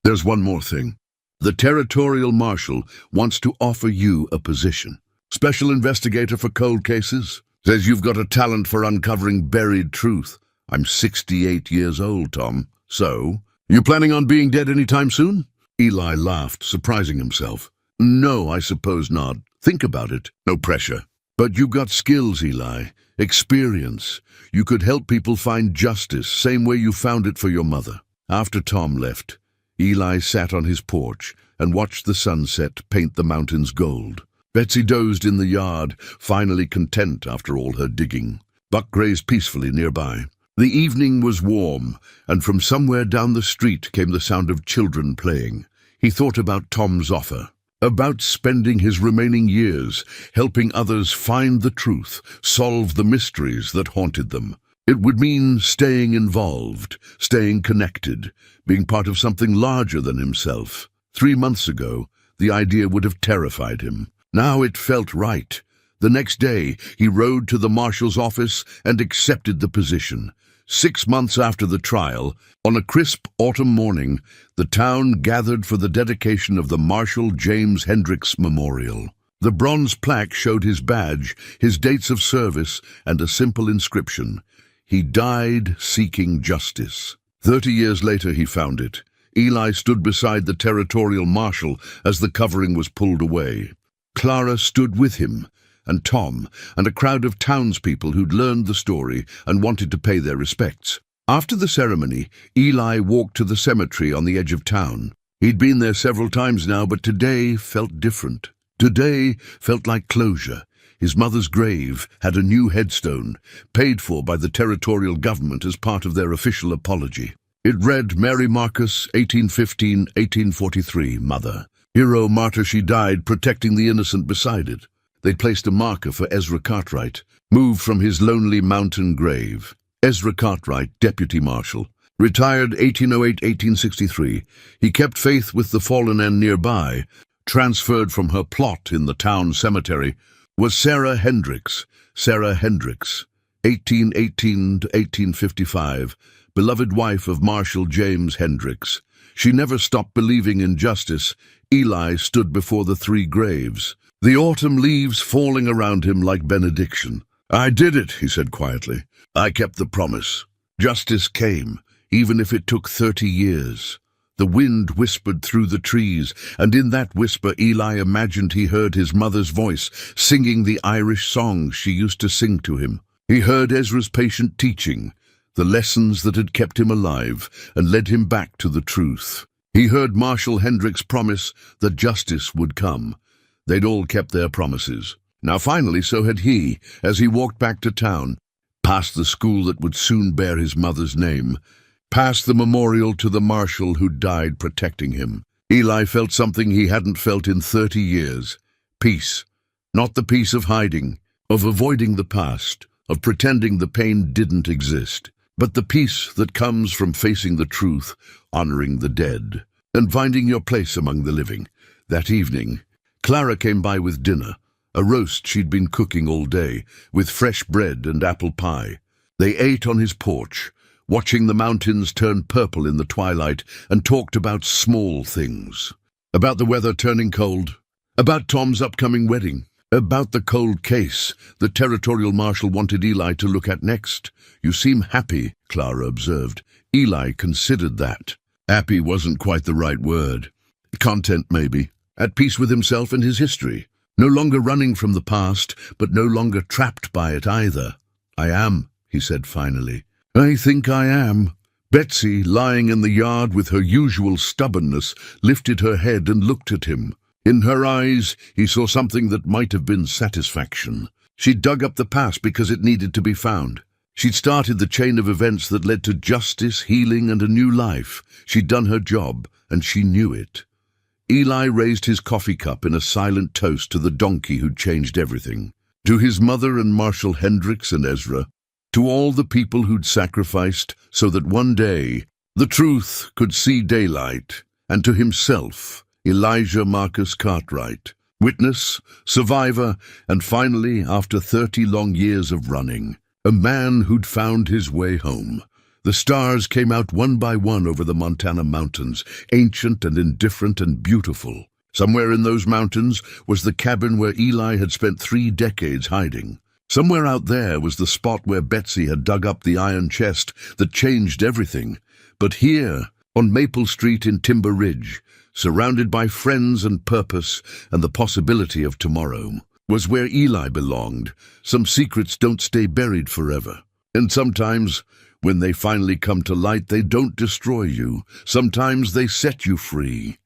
Speaker 1: "There's one more thing. The territorial marshal wants to offer you a position. Special investigator for cold cases. Says you've got a talent for uncovering buried truth. I'm 68 years old, Tom. So, you planning on being dead any time soon?" Eli laughed, surprising himself. "No, I suppose not. Think about it. No pressure. But you got skills, Eli. Experience. You could help people find justice, same way you found it for your mother." After Tom left, Eli sat on his porch and watched the sunset paint the mountains gold. Betsy dozed in the yard, finally content after all her digging. Buck grazed peacefully nearby. The evening was warm, and from somewhere down the street came the sound of children playing. He thought about Tom's offer. About spending his remaining years helping others find the truth, solve the mysteries that haunted them. It would mean staying involved, staying connected, being part of something larger than himself. 3 months ago, the idea would have terrified him. Now it felt right. The next day, he rode to the marshal's office and accepted the position. 6 months after the trial, on a crisp autumn morning, the town gathered for the dedication of the Marshal James Hendricks Memorial. The bronze plaque showed his badge, his dates of service, and a simple inscription: "He died seeking justice." 30 years later he found it. Eli stood beside the territorial marshal as the covering was pulled away. Clara stood with him, and Tom, and a crowd of townspeople who'd learned the story and wanted to pay their respects. After the ceremony, Eli walked to the cemetery on the edge of town. He'd been there several times now, but today felt different. Today felt like closure. His mother's grave had a new headstone, paid for by the territorial government as part of their official apology. It read, "Mary Marcus, 1815-1843, Mother. Hero martyr she died, protecting the innocent," beside it. They placed a marker for Ezra Cartwright, moved from his lonely mountain grave. Ezra Cartwright, Deputy Marshal. Retired 1808-1863. He kept faith with the fallen and nearby. Transferred from her plot in the town cemetery was Sarah Hendricks. Sarah Hendricks, 1818-1855, beloved wife of Marshal James Hendricks. She never stopped believing in justice. Eli stood before the 3 graves, the autumn leaves falling around him like benediction. "I did it," he said quietly. "I kept the promise. Justice came, even if it took 30 years. The wind whispered through the trees, and in that whisper Eli imagined he heard his mother's voice, singing the Irish songs she used to sing to him. He heard Ezra's patient teaching, the lessons that had kept him alive and led him back to the truth. He heard Marshal Hendricks' promise that justice would come. They'd all kept their promises. Now finally so had he, as he walked back to town, past the school that would soon bear his mother's name, past the memorial to the marshal who died protecting him. Eli felt something he hadn't felt in 30 years. Peace. Not the peace of hiding, of avoiding the past, of pretending the pain didn't exist, but the peace that comes from facing the truth, honoring the dead, and finding your place among the living. That evening, Clara came by with dinner, a roast she'd been cooking all day, with fresh bread and apple pie. They ate on his porch, watching the mountains turn purple in the twilight, and talked about small things. About the weather turning cold, about Tom's upcoming wedding, about the cold case the territorial marshal wanted Eli to look at next. "You seem happy," Clara observed. Eli considered that. Happy wasn't quite the right word. Content, maybe. At peace with himself and his history. No longer running from the past, but no longer trapped by it either. "I am," he said finally. "I think I am." Betsy, lying in the yard with her usual stubbornness, lifted her head and looked at him. In her eyes, he saw something that might have been satisfaction. She'd dug up the past because it needed to be found. She'd started the chain of events that led to justice, healing, and a new life. She'd done her job, and she knew it. Eli raised his coffee cup in a silent toast to the donkey who'd changed everything. To his mother and Marshal Hendricks and Ezra. To all the people who'd sacrificed so that one day the truth could see daylight. And to himself, Elijah Marcus Cartwright, witness, survivor, and finally, after 30 long years of running, a man who'd found his way home. The stars came out one by one over the Montana mountains, ancient and indifferent and beautiful. Somewhere in those mountains was the cabin where Eli had spent 3 decades hiding. Somewhere out there was the spot where Betsy had dug up the iron chest that changed everything. But here, on Maple Street in Timber Ridge, surrounded by friends and purpose and the possibility of tomorrow, was where Eli belonged. Some secrets don't stay buried forever. And sometimes, when they finally come to light, they don't destroy you. Sometimes they set you free.